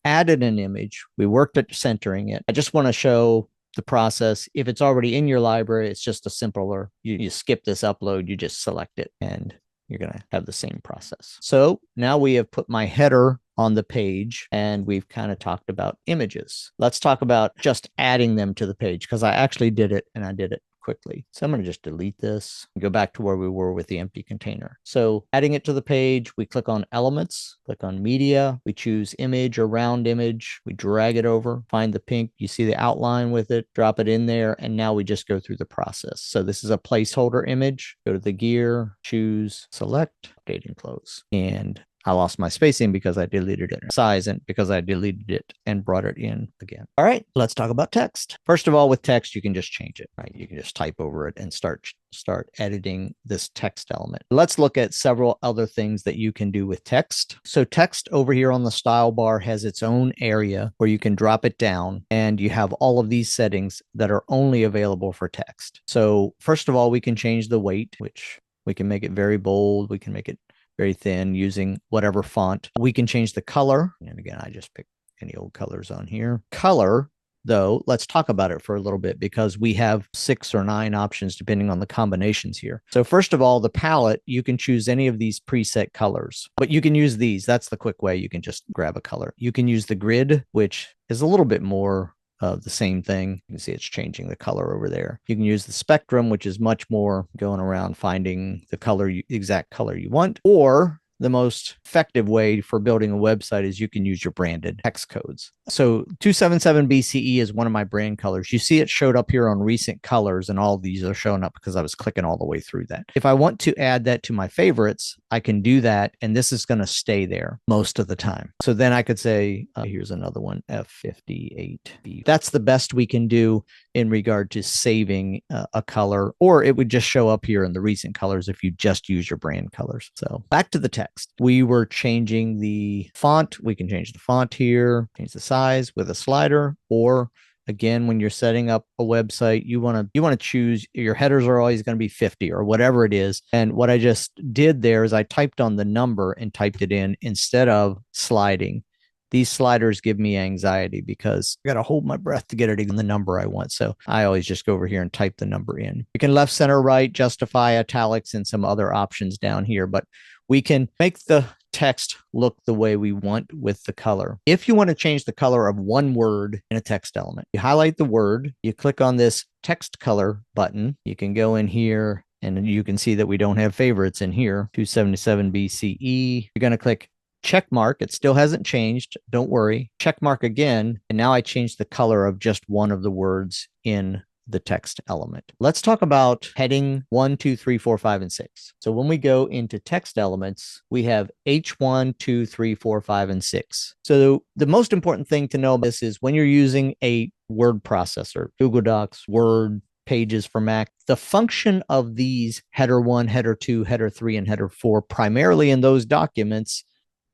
added an image. We worked at centering it. I just want to show the process. If it's already in your library, it's just a simpler, you skip this upload, you just select it and you're going to have the same process. So now we have put my header on the page and we've kind of talked about images. Let's talk about just adding them to the page because I actually did it and I did it quickly. So I'm going to just delete this and go back to where we were with the empty container. So adding it to the page, we click on elements, click on media, we choose image or round image, we drag it over, find the pink, you see the outline with it, drop it in there, and now we just go through the process. So this is a placeholder image, go to the gear, choose, select, update and close. And I lost my spacing because I deleted it, size and because I deleted it and brought it in again. All right, let's talk about text. First of all, with text, you can just change it, right? You can just type over it and start editing this text element. Let's look at several other things that you can do with text. So text over here on the style bar has its own area where you can drop it down and you have all of these settings that are only available for text. So first of all, we can change the weight, which we can make it very bold. We can make it very thin using whatever font. We can change the color. And again, I just picked any old colors on here. Color, though, let's talk about it for a little bit because we have 6 or 9 options depending on the combinations here. So first of all, the palette, you can choose any of these preset colors, but you can use these. That's the quick way. You can just grab a color. You can use the grid, which is a little bit more of the same thing. You can see it's changing the color over there. You can use the spectrum, which is much more going around finding the color, exact color you want, or the most effective way for building a website is you can use your branded hex codes. So 277 BCE is one of my brand colors. You see it showed up here on recent colors, and all of these are showing up because I was clicking all the way through that. If I want to add that to my favorites, I can do that, and this is going to stay there most of the time. So then I could say, here's another one, F58B. That's the best we can do in regard to saving a color, or it would just show up here in the recent colors if you just use your brand colors. So back to the text. We were changing the font. We can change the font here, change the size with a slider, or again, when you're setting up a website, you want to choose your headers are always going to be 50 or whatever it is. And what I just did there is I typed on the number and typed it in instead of sliding. These sliders give me anxiety because I got to hold my breath to get it in the number I want. So I always just go over here and type the number in. You can left, center, right, justify, italics, and some other options down here, but we can make the text look the way we want with the color. If you want to change the color of one word in a text element, you highlight the word, you click on this text color button. You can go in here and you can see that we don't have favorites in here. 277 BCE. You're going to click check mark. It still hasn't changed. Don't worry. Check mark again. And now I changed the color of just one of the words in the text element. Let's talk about heading 1, 2, 3, 4, 5, and 6. So when we go into text elements, we have H1, 2, 3, 4, 5, and 6. So the most important thing to know about this is when you're using a word processor, Google Docs, Word, Pages for Mac, the function of these header 1, header 2, header 3, and header 4, primarily in those documents,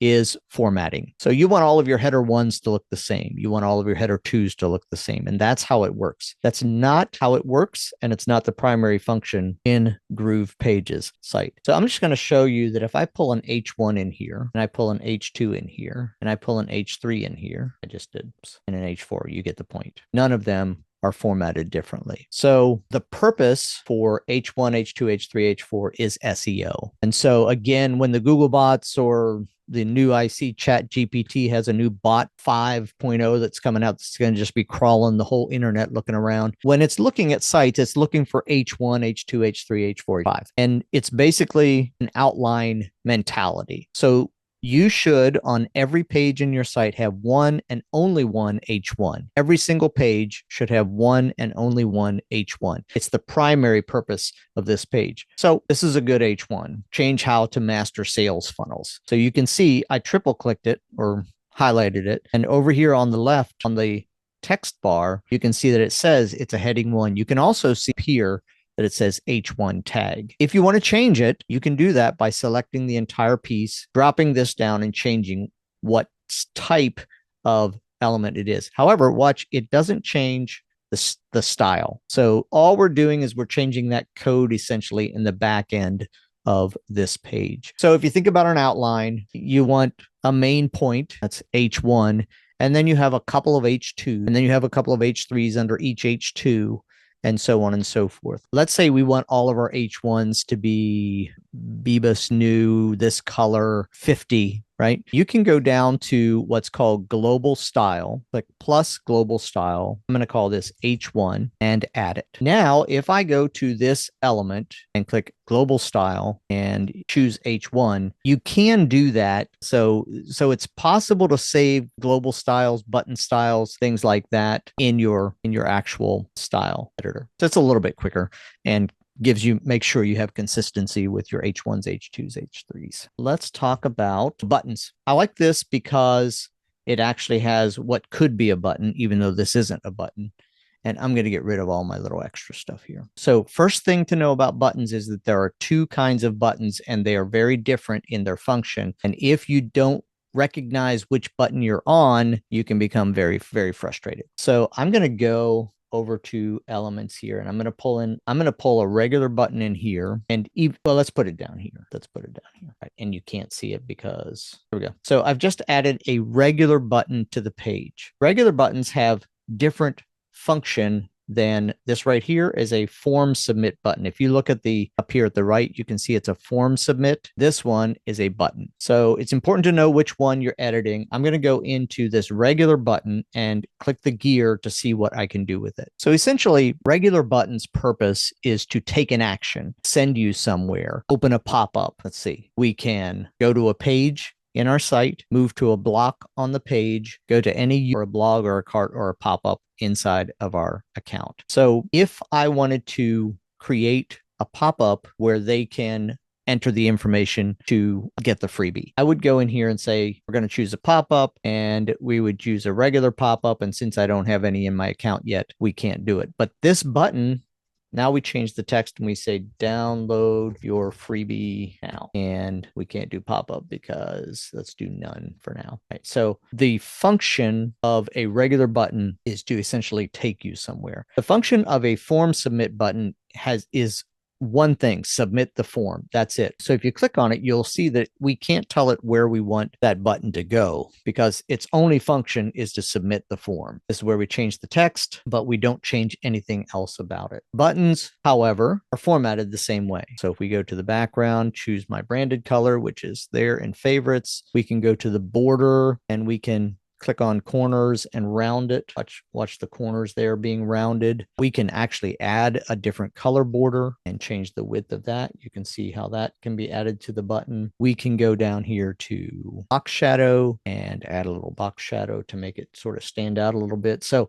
is formatting. So you want all of your header 1s to look the same. You want all of your header 2s to look the same. And that's how it works. That's not how it works. And it's not the primary function in Groovepages site. So I'm just going to show you that if I pull an H1 in here, and I pull an H2 in here, and I pull an H3 in here, I just did, and an H4, you get the point. None of them are formatted differently. So the purpose for H1, H2, H3, H4 is SEO. And so again, when the Google bots or the new IC Chat GPT has a new bot 5.0 that's coming out that's going to just be crawling the whole internet looking around. When it's looking at sites, it's looking for H1, H2, H3, H4, H5. And it's basically an outline mentality. So you should, on every page in your site, have one and only one H1. Every single page should have one and only one H1. It's the primary purpose of this page. So this is a good H1. Change how to master sales funnels. So you can see I triple clicked it or highlighted it. And over here on the left, on the text bar, you can see that it says it's a heading 1. You can also see here that it says H1 tag. If you want to change it, you can do that by selecting the entire piece, dropping this down and changing what type of element it is. However, watch, it doesn't change the style. So all we're doing is we're changing that code essentially in the back end of this page. So if you think about an outline, you want a main point, that's H1, and then you have a couple of H2, and then you have a couple of H3s under each H2, and so on and so forth. Let's say we want all of our H1s to be Bebas new, this color, 50, right? You can go down to what's called global style, like plus global style. I'm going to call this H1 and add it. Now, if I go to this element and click global style and choose H1, you can do that. So it's possible to save global styles, button styles, things like that in your actual style editor. So it's a little bit quicker and make sure you have consistency with your H1s, H2s, H3s. Let's talk about buttons. I like this because it actually has what could be a button, even though this isn't a button. And I'm going to get rid of all my little extra stuff here. So first thing to know about buttons is that there are two kinds of buttons and they are very different in their function. And if you don't recognize which button you're on, you can become very, very frustrated. So I'm going to go over to elements here and I'm going to pull a regular button in here and let's put it down here. Right. And you can't see it because here we go. So I've just added a regular button to the page. Regular buttons have different function then this right here is a form submit button. If you look at the up here at the right, you can see it's a form submit. This one is a button. So it's important to know which one you're editing. I'm going to go into this regular button and click the gear to see what I can do with it. So essentially, regular button's purpose is to take an action, send you somewhere, open a pop-up. Let's see. We can go to a page in our site, move to a block on the page, go to any or a blog or a cart or a pop-up inside of our account. So if I wanted to create a pop-up where they can enter the information to get the freebie, I would go in here and say, we're going to choose a pop-up, and we would choose a regular pop-up. And since I don't have any in my account yet, we can't do it. But this button, now we change the text and we say, download your freebie now. And we can't do pop-up because let's do none for now. Right. So the function of a regular button is to essentially take you somewhere. The function of a form submit button is one thing: submit the form. That's it. So if you click on it, you'll see that we can't tell it where we want that button to go because its only function is to submit the form. This is where we change the text, but we don't change anything else about it. Buttons, however, are formatted the same way. So if we go to the background, choose my branded color, which is there in favorites, we can go to the border and we can click on corners and round it. Watch the corners there being rounded. We can actually add a different color border and change the width of that. You can see how that can be added to the button. We can go down here to box shadow and add a little box shadow to make it sort of stand out a little bit. So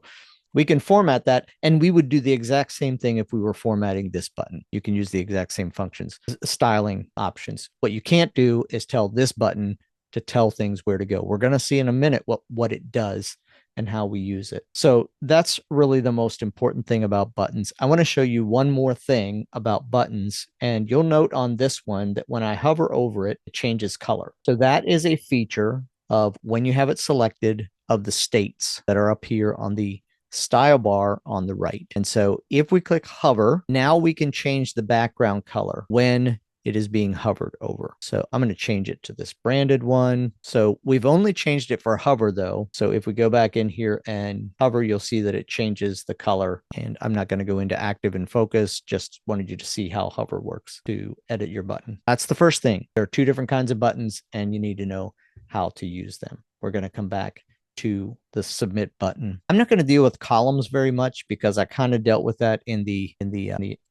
we can format that, and we would do the exact same thing if we were formatting this button. You can use the exact same functions, styling options. What you can't do is tell this button to tell things where to go. We're going to see in a minute what it does and how we use it. So that's really the most important thing about buttons. I want to show you one more thing about buttons, and you'll note on this one that when I hover over it, it changes color. So that is a feature of when you have it selected of the states that are up here on the style bar on the right. And so if we click hover, now we can change the background color when it is being hovered over. So I'm going to change it to this branded one. So we've only changed it for hover though. So if we go back in here and hover, you'll see that it changes the color. And I'm not going to go into active and focus, just wanted you to see how hover works to edit your button. That's the first thing. There are two different kinds of buttons and you need to know how to use them. We're going to come back to the submit button. I'm not going to deal with columns very much because I kind of dealt with that in the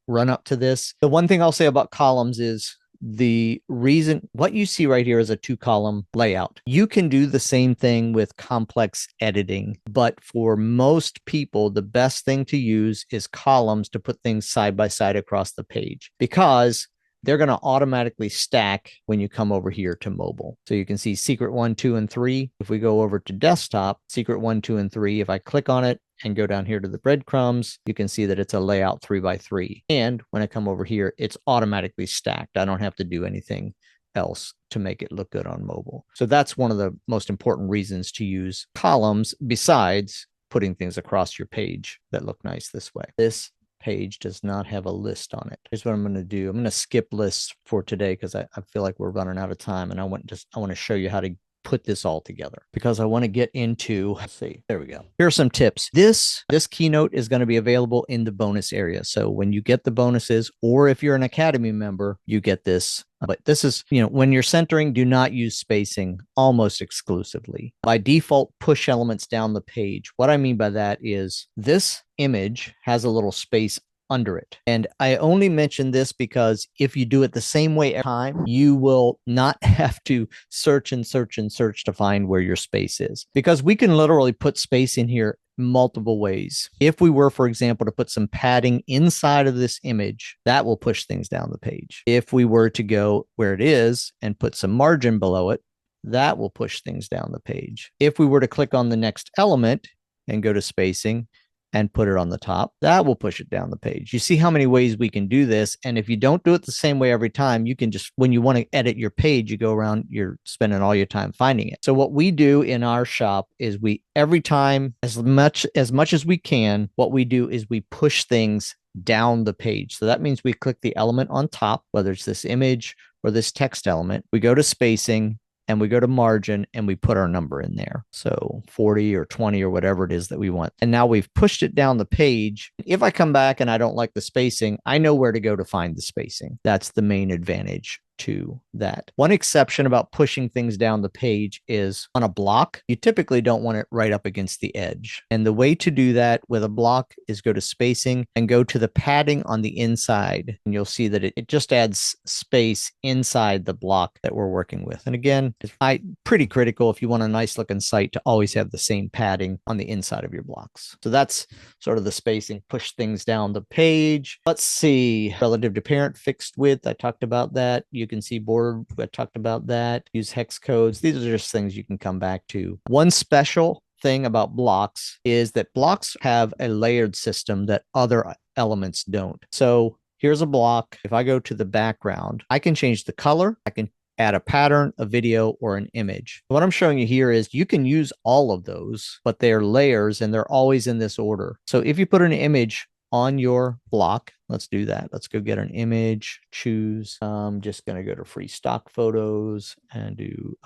run up to this. The one thing I'll say about columns is the reason what you see right here is a 2-column layout. You can do the same thing with complex editing, but for most people, the best thing to use is columns to put things side by side across the page because they're going to automatically stack when you come over here to mobile. So you can see secret 1, 2, and 3. If we go over to desktop, secret 1, 2, and 3, if I click on it and go down here to the breadcrumbs, you can see that it's a layout 3x3. And when I come over here, it's automatically stacked. I don't have to do anything else to make it look good on mobile. So that's one of the most important reasons to use columns besides putting things across your page that look nice this way. This page does not have a list on it. Here's what I'm going to do. I'm going to skip lists for today because I feel like we're running out of time, and I want to show you how to put this all together because I want to get into, let's see, there we go. Here are some tips. This keynote is going to be available in the bonus area. So when you get the bonuses, or if you're an Academy member, you get this. But this is, when you're centering, do not use spacing almost exclusively. By default, push elements down the page. What I mean by that is this image has a little space under it. And I only mention this because if you do it the same way every time, you will not have to search and search and search to find where your space is, because we can literally put space in here multiple ways. If we were, for example, to put some padding inside of this image, that will push things down the page. If we were to go where it is and put some margin below it, that will push things down the page. If we were to click on the next element and go to spacing and put it on the top, that will push it down the page. You see how many ways we can do this. And if you don't do it the same way every time, you can just, when you want to edit your page, you go around, you're spending all your time finding it. So what we do in our shop is every time, as much as we can, what we do is we push things down the page. So that means we click the element on top, whether it's this image or this text element, we go to spacing and we go to margin and we put our number in there. So 40 or 20 or whatever it is that we want. And now we've pushed it down the page. If I come back and I don't like the spacing, I know where to go to find the spacing. That's the main advantage to that. One exception about pushing things down the page is on a block. You typically don't want it right up against the edge. And the way to do that with a block is go to spacing and go to the padding on the inside. And you'll see that it just adds space inside the block that we're working with. And again, it's pretty critical if you want a nice looking site to always have the same padding on the inside of your blocks. So that's sort of the spacing, push things down the page. Let's see, relative to parent fixed width. I talked about that. You can see border. I talked about that. Use hex codes. These are just things you can come back to. One special thing about blocks is that blocks have a layered system that other elements don't. So here's a block. If I go to the background, I can change the color. I can add a pattern, a video, or an image. What I'm showing you here is you can use all of those, but they're layers and they're always in this order. So if you put an image on your block, let's do that. Let's go get an image, choose. I'm just going to go to free stock photos and do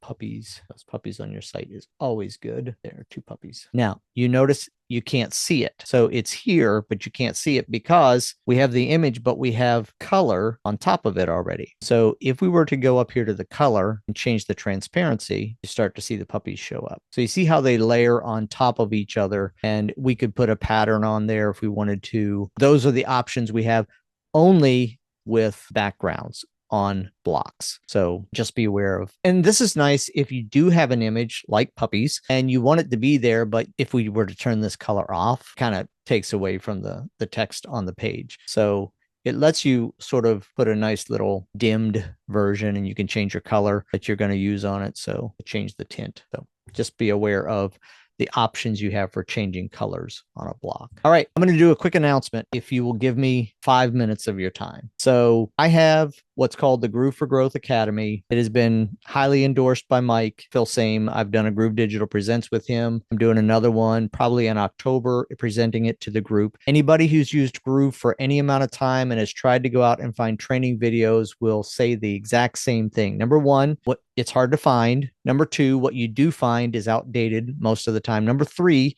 puppies. Those puppies on your site is always good. There are 2 puppies. Now, you notice you can't see it. So it's here, but you can't see it because we have the image, but we have color on top of it already. So if we were to go up here to the color and change the transparency, you start to see the puppies show up. So you see how they layer on top of each other, and we could put a pattern on there if we wanted to. Those are the options we have only with backgrounds on blocks. So just be aware of. And this is nice if you do have an image like puppies and you want it to be there, but if we were to turn this color off, kind of takes away from the text on the page. So it lets you sort of put a nice little dimmed version, and you can change your color that you're going to use on it. So change the tint. So just be aware of the options you have for changing colors on a block. All right, I'm going to do a quick announcement if you will give me 5 minutes of your time. So I have what's called the Groove for Growth Academy. It has been highly endorsed by Mike Filsame. I've done a Groove Digital Presents with him. I'm doing another one probably in October, presenting it to the group. Anybody who's used Groove for any amount of time and has tried to go out and find training videos will say the exact same thing. Number one, it's hard to find. Number two, what you do find is outdated most of the time. Number three,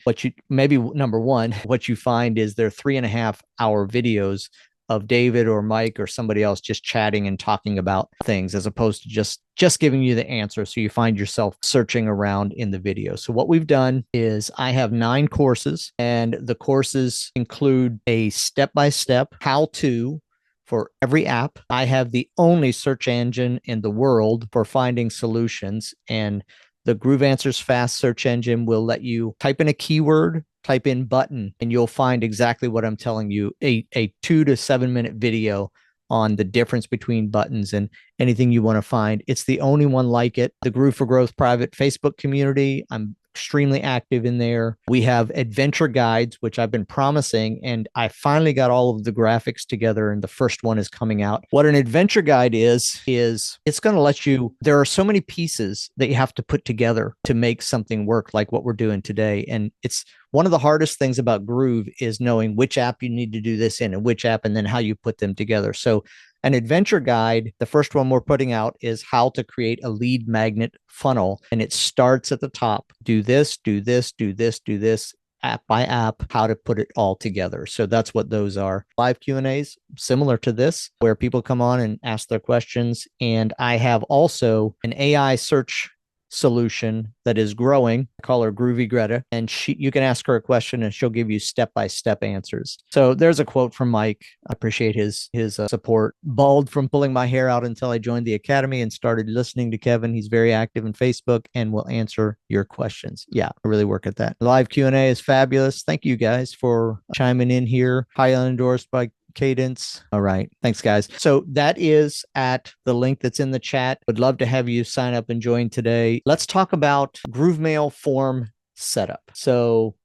number one, what you find is they're 3.5-hour videos of David or Mike or somebody else just chatting and talking about things, as opposed to just giving you the answer. So you find yourself searching around in the video. So what we've done is I have 9 courses, and the courses include a step-by-step how-to for every app. I have the only search engine in the world for finding solutions, and the Groove Answers Fast search engine will let you type in a keyword, type in button, and you'll find exactly what I'm telling you, a 2 to 7 minute video on the difference between buttons and anything you want to find. It's the only one like it. The Groove for Growth private Facebook community, I'm extremely active in there. We have adventure guides, which I've been promising, and I finally got all of the graphics together, and the first one is coming out. What an adventure guide is it's going to let you, there are so many pieces that you have to put together to make something work like what we're doing today. And it's one of the hardest things about Groove is knowing which app you need to do this in and which app, and then how you put them together. So an adventure guide, the first one we're putting out, is how to create a lead magnet funnel. And it starts at the top. Do this, do this, do this, do this, app by app, how to put it all together. So that's what those are. Live Q&As, similar to this, where people come on and ask their questions. And I have also an AI search solution that is growing. I call her Groovy Greta, and you can ask her a question and she'll give you step-by-step answers. So there's a quote from Mike. I appreciate his support. Bald from pulling my hair out until I joined the academy and started listening to Kevin. He's very active in Facebook and will answer your questions. Yeah, I really work at that. Live Q&A is fabulous. Thank you guys for chiming in here. Highly endorsed by Cadence. All right. Thanks, guys. So that is at the link that's in the chat. Would love to have you sign up and join today. Let's talk about GrooveMail form setup. So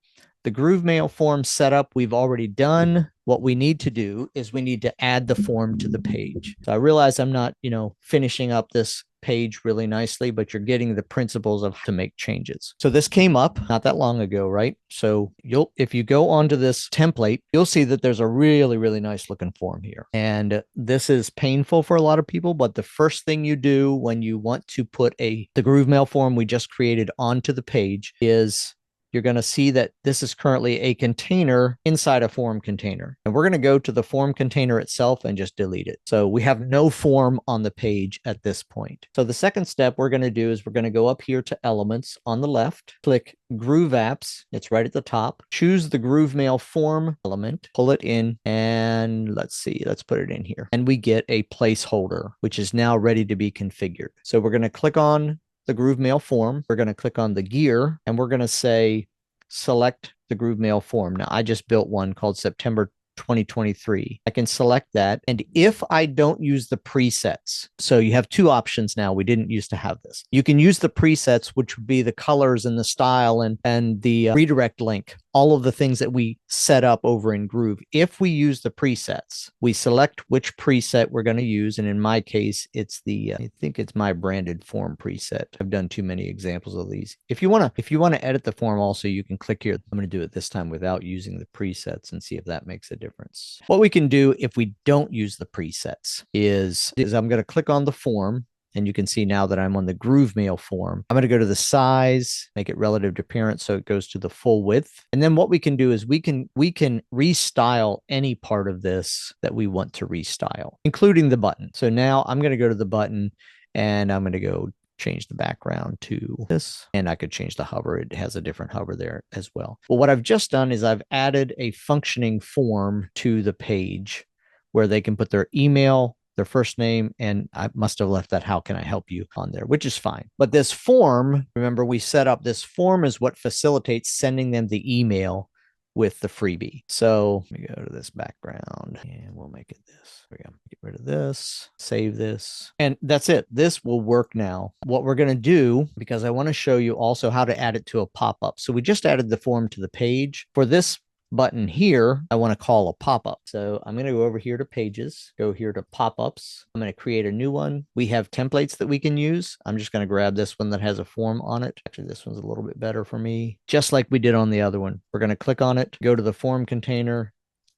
The GrooveMail form setup we've already done. What we need to do is we need to add the form to the page. So I realize I'm not, finishing up this page really nicely, but you're getting the principles of how to make changes. So this came up not that long ago, right? So if you go onto this template, you'll see that there's a really, really nice looking form here. And this is painful for a lot of people, but the first thing you do when you want to put the GrooveMail form we just created onto the page is you're going to see that this is currently a container inside a form container. And we're going to go to the form container itself and just delete it. So we have no form on the page at this point. So the second step we're going to do is we're going to go up here to Elements on the left, click Groove Apps. It's right at the top. Choose the GrooveMail form element, pull it in, and let's put it in here. And we get a placeholder, which is now ready to be configured. So we're going to click on the GrooveMail form. We're going to click on the gear and we're going to say, select the GrooveMail form. Now I just built one called September 2023. I can select that. And if I don't use the presets, so you have two options now. We didn't used to have this. You can use the presets, which would be the colors and the style and the redirect link, all of the things that we set up over in Groove. If we use the presets, we select which preset we're going to use. And in my case, it's I think it's my branded form preset. I've done too many examples of these. If you want to edit the form also, you can click here. I'm going to do it this time without using the presets and see if that makes a difference. What we can do if we don't use the presets is I'm going to click on the form. And you can see now that I'm on the GrooveMail form. I'm going to go to the size, make it relative to parent so it goes to the full width. And then what we can do is we can restyle any part of this that we want to restyle, including the button. So now I'm going to go to the button and I'm going to go change the background to this, and I could change the hover. It has a different hover there as well. Well, what I've just done is I've added a functioning form to the page where they can put their email, their first name, and I must have left that "how can I help you" on there, which is fine. But this form, remember we set up, this form is what facilitates sending them the email with the freebie. So let me go to this background and we'll make it this. There we go. Get rid of this, save this, and that's it. This will work now. What we're going to do, because I want to show you also how to add it to a pop-up. So we just added the form to the page. For this button here, I want to call a pop-up. So I'm going to go over here to pages, go here to pop-ups. I'm going to create a new one. We have templates that we can use. I'm just going to grab this one that has a form on it. Actually, this one's a little bit better for me, just like we did on the other one. We're going to click on it, go to the form container,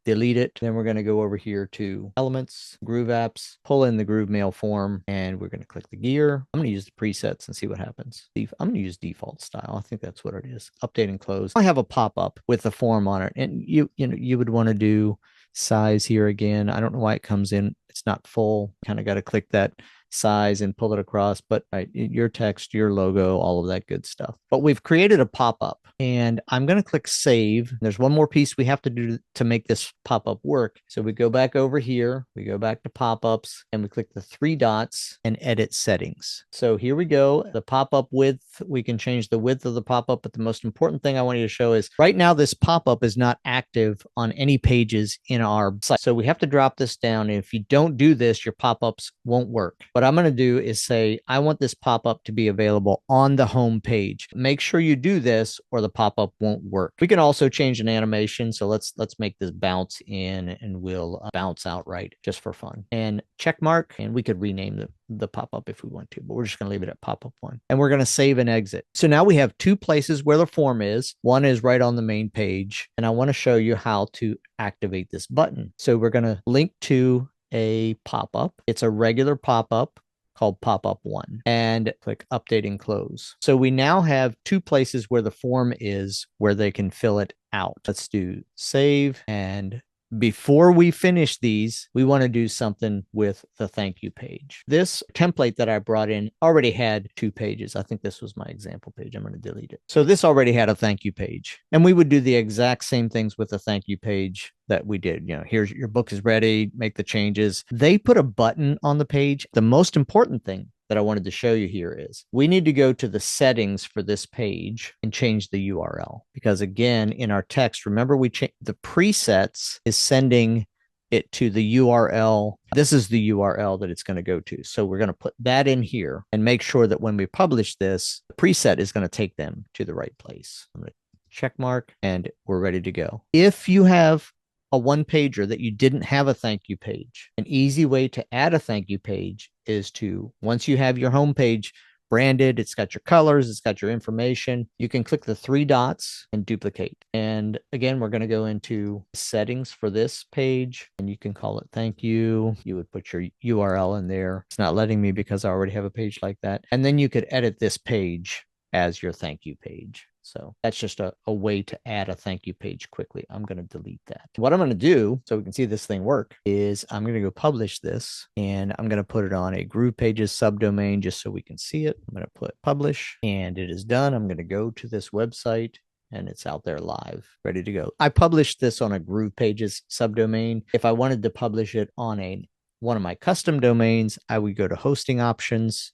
delete it. Then we're going to go over here to Elements, Groove Apps, pull in the GrooveMail form, and we're going to click the gear. I'm going to use the presets and see what happens. I'm going to use default style. I think that's what it is. Update and close. I have a pop-up with the form on it, and you would want to do size here again. I don't know why it comes in. It's not full. Kind of got to click that size and pull it across, but your text, your logo, all of that good stuff. But we've created a pop-up and I'm going to click save. There's one more piece we have to do to make this pop-up work. So we go back over here, we go back to pop-ups and we click the three dots and edit settings. So here we go. The pop-up width, we can change the width of the pop-up, but the most important thing I want you to show is right now this pop-up is not active on any pages in our site. So we have to drop this down. And if you don't do this, your pop-ups won't work. What I'm going to do is say, I want this pop-up to be available on the home page. Make sure you do this or the pop-up won't work. We can also change an animation. So let's make this bounce in and we'll bounce out right just for fun. And check mark, and we could rename the pop-up if we want to, but we're just going to leave it at pop-up one. And we're going to save and exit. So now we have two places where the form is. One is right on the main page. And I want to show you how to activate this button. So we're going to link to a pop-up. It's a regular pop-up called pop-up one, and click update and close. So we now have two places where the form is where they can fill it out. Let's do save. And before we finish these, we want to do something with the thank you page. This template that I brought in already had two pages. I think this was my example page. I'm going to delete it. So this already had a thank you page, and we would do the exact same things with the thank you page that we did. Here's your book is ready, make the changes. They put a button on the page. The most important thing that I wanted to show you here is we need to go to the settings for this page and change the URL. Because again, in our text, remember the presets is sending it to the URL. This is the URL that it's going to go to. So we're going to put that in here and make sure that when we publish this, the preset is going to take them to the right place. I'm going to check mark, and we're ready to go. If you have a one-pager that you didn't have a thank you page, an easy way to add a thank you page is to, once you have your home page branded, it's got your colors, it's got your information, you can click the three dots and duplicate. And again, we're going to go into settings for this page, and you can call it thank you. You would put your URL in there. It's not letting me because I already have a page like that. And then you could edit this page as your thank you page. So that's just a way to add a thank you page quickly. I'm going to delete that. What I'm going to do, so we can see this thing work, is I'm going to go publish this, and I'm going to put it on a GroovePages subdomain just so we can see it. I'm going to put publish, and it is done. I'm going to go to this website, and it's out there live, ready to go. I published this on a GroovePages subdomain. If I wanted to publish it on one of my custom domains, I would go to hosting options,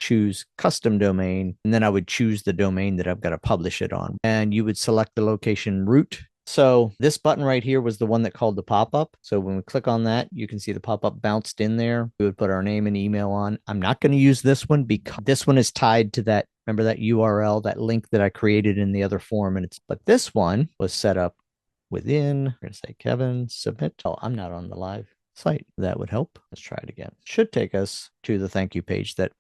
choose custom domain, and then I would choose the domain that I've got to publish it on. And you would select the location route. So this button right here was the one that called the pop-up. So when we click on that, you can see the pop-up bounced in there. We would put our name and email on. I'm not going to use this one because this one is tied to that, remember that URL, that link that I created in the other form. But this one was set up within, we're going to say Kevin, submit. Oh, I'm not on the live site. That would help. Let's try it again. Should take us to the thank you page that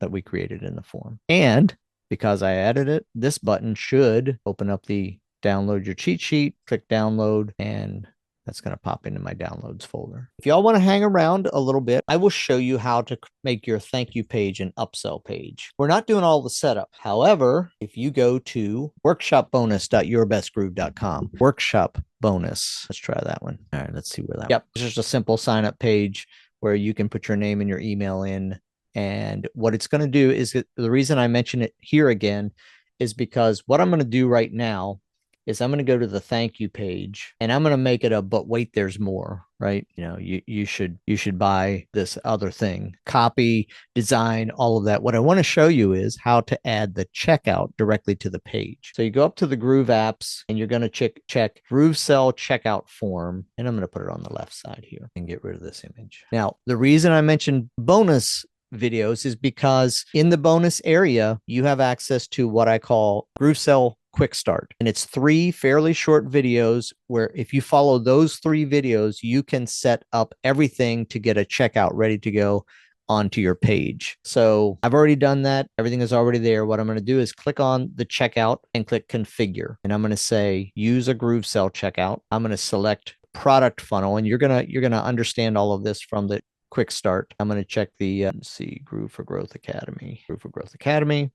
we created in the form. And because I added it, this button should open up the download your cheat sheet, click download, and that's going to pop into my downloads folder. If y'all want to hang around a little bit, I will show you how to make your thank you page an upsell page. We're not doing all the setup. However, if you go to workshopbonus.yourbestgroove.com, workshop bonus, let's try that one. All right, let's see where that. Yep, it's just a simple sign up page where you can put your name and your email in. And what it's going to do is, the reason I mention it here again is because what I'm going to do right now is I'm going to go to the thank you page, and I'm going to make it a, but wait, there's more, right? You know, you should buy this other thing, copy, design, all of that. What I want to show you is how to add the checkout directly to the page. So you go up to the Groove apps, and you're going to check GrooveSell checkout form. And I'm going to put it on the left side here and get rid of this image. Now, the reason I mentioned bonus videos is because in the bonus area, you have access to what I call GrooveSell quickstart. And it's 3 fairly short videos where if you follow those 3 videos, you can set up everything to get a checkout ready to go onto your page. So I've already done that. Everything is already there. What I'm going to do is click on the checkout and click configure. And I'm going to say use a GrooveSell checkout. I'm going to select product funnel, and you're going to understand all of this from the quick start. I'm going to check the Groove for Growth Academy,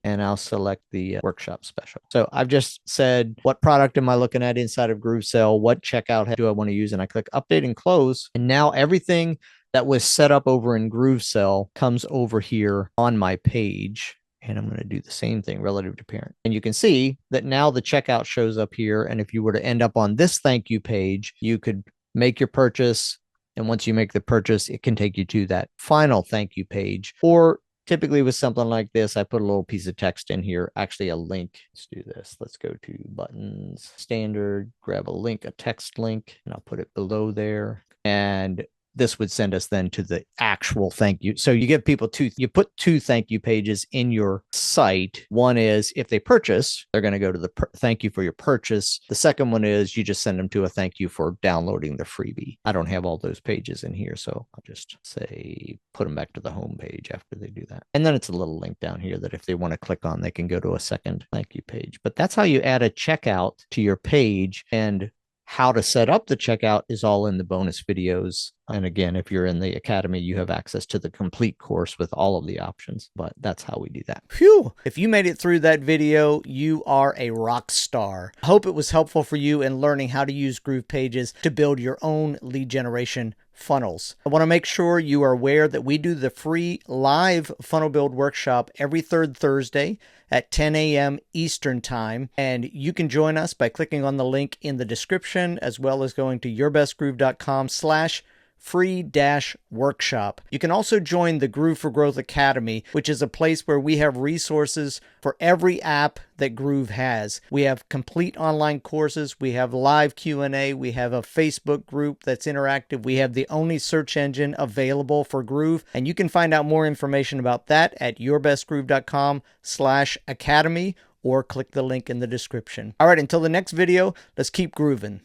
and I'll select the workshop special. So I've just said, what product am I looking at inside of GrooveSell? What checkout do I want to use? And I click update and close. And now everything that was set up over in GrooveSell comes over here on my page. And I'm going to do the same thing relative to parent. And you can see that now the checkout shows up here. And if you were to end up on this thank you page, you could make your purchase. And once you make the purchase, it can take you to that final thank you page. Or typically with something like this, I put a little piece of text in here, actually a link. Let's do this. Let's go to buttons, standard, grab a link, a text link, and I'll put it below there. And this would send us then to the actual thank you. So you give people you put 2 thank you pages in your site. One is if they purchase, they're going to go to the thank you for your purchase. The second one is you just send them to a thank you for downloading the freebie. I don't have all those pages in here, so I'll just say put them back to the home page after they do that. And then it's a little link down here that if they want to click on, they can go to a second thank you page. But that's how you add a checkout to your page, and how to set up the checkout is all in the bonus videos. And again, if you're in the academy, you have access to the complete course with all of the options, but that's how we do that. Phew! If you made it through that video, you are a rock star. I hope it was helpful for you in learning how to use GroovePages to build your own lead generation funnels. I want to make sure you are aware that we do the free live funnel build workshop every 3rd Thursday at 10 a.m. Eastern Time. And you can join us by clicking on the link in the description, as well as going to yourbestgroove.com/free-workshop. You can also join the Groove for Growth Academy, which is a place where we have resources for every app that Groove has. We have complete online courses. We have live Q&A. We have a Facebook group that's interactive. We have the only search engine available for Groove. And you can find out more information about that at yourbestgroove.com/academy, or click the link in the description. All right, until the next video, let's keep grooving.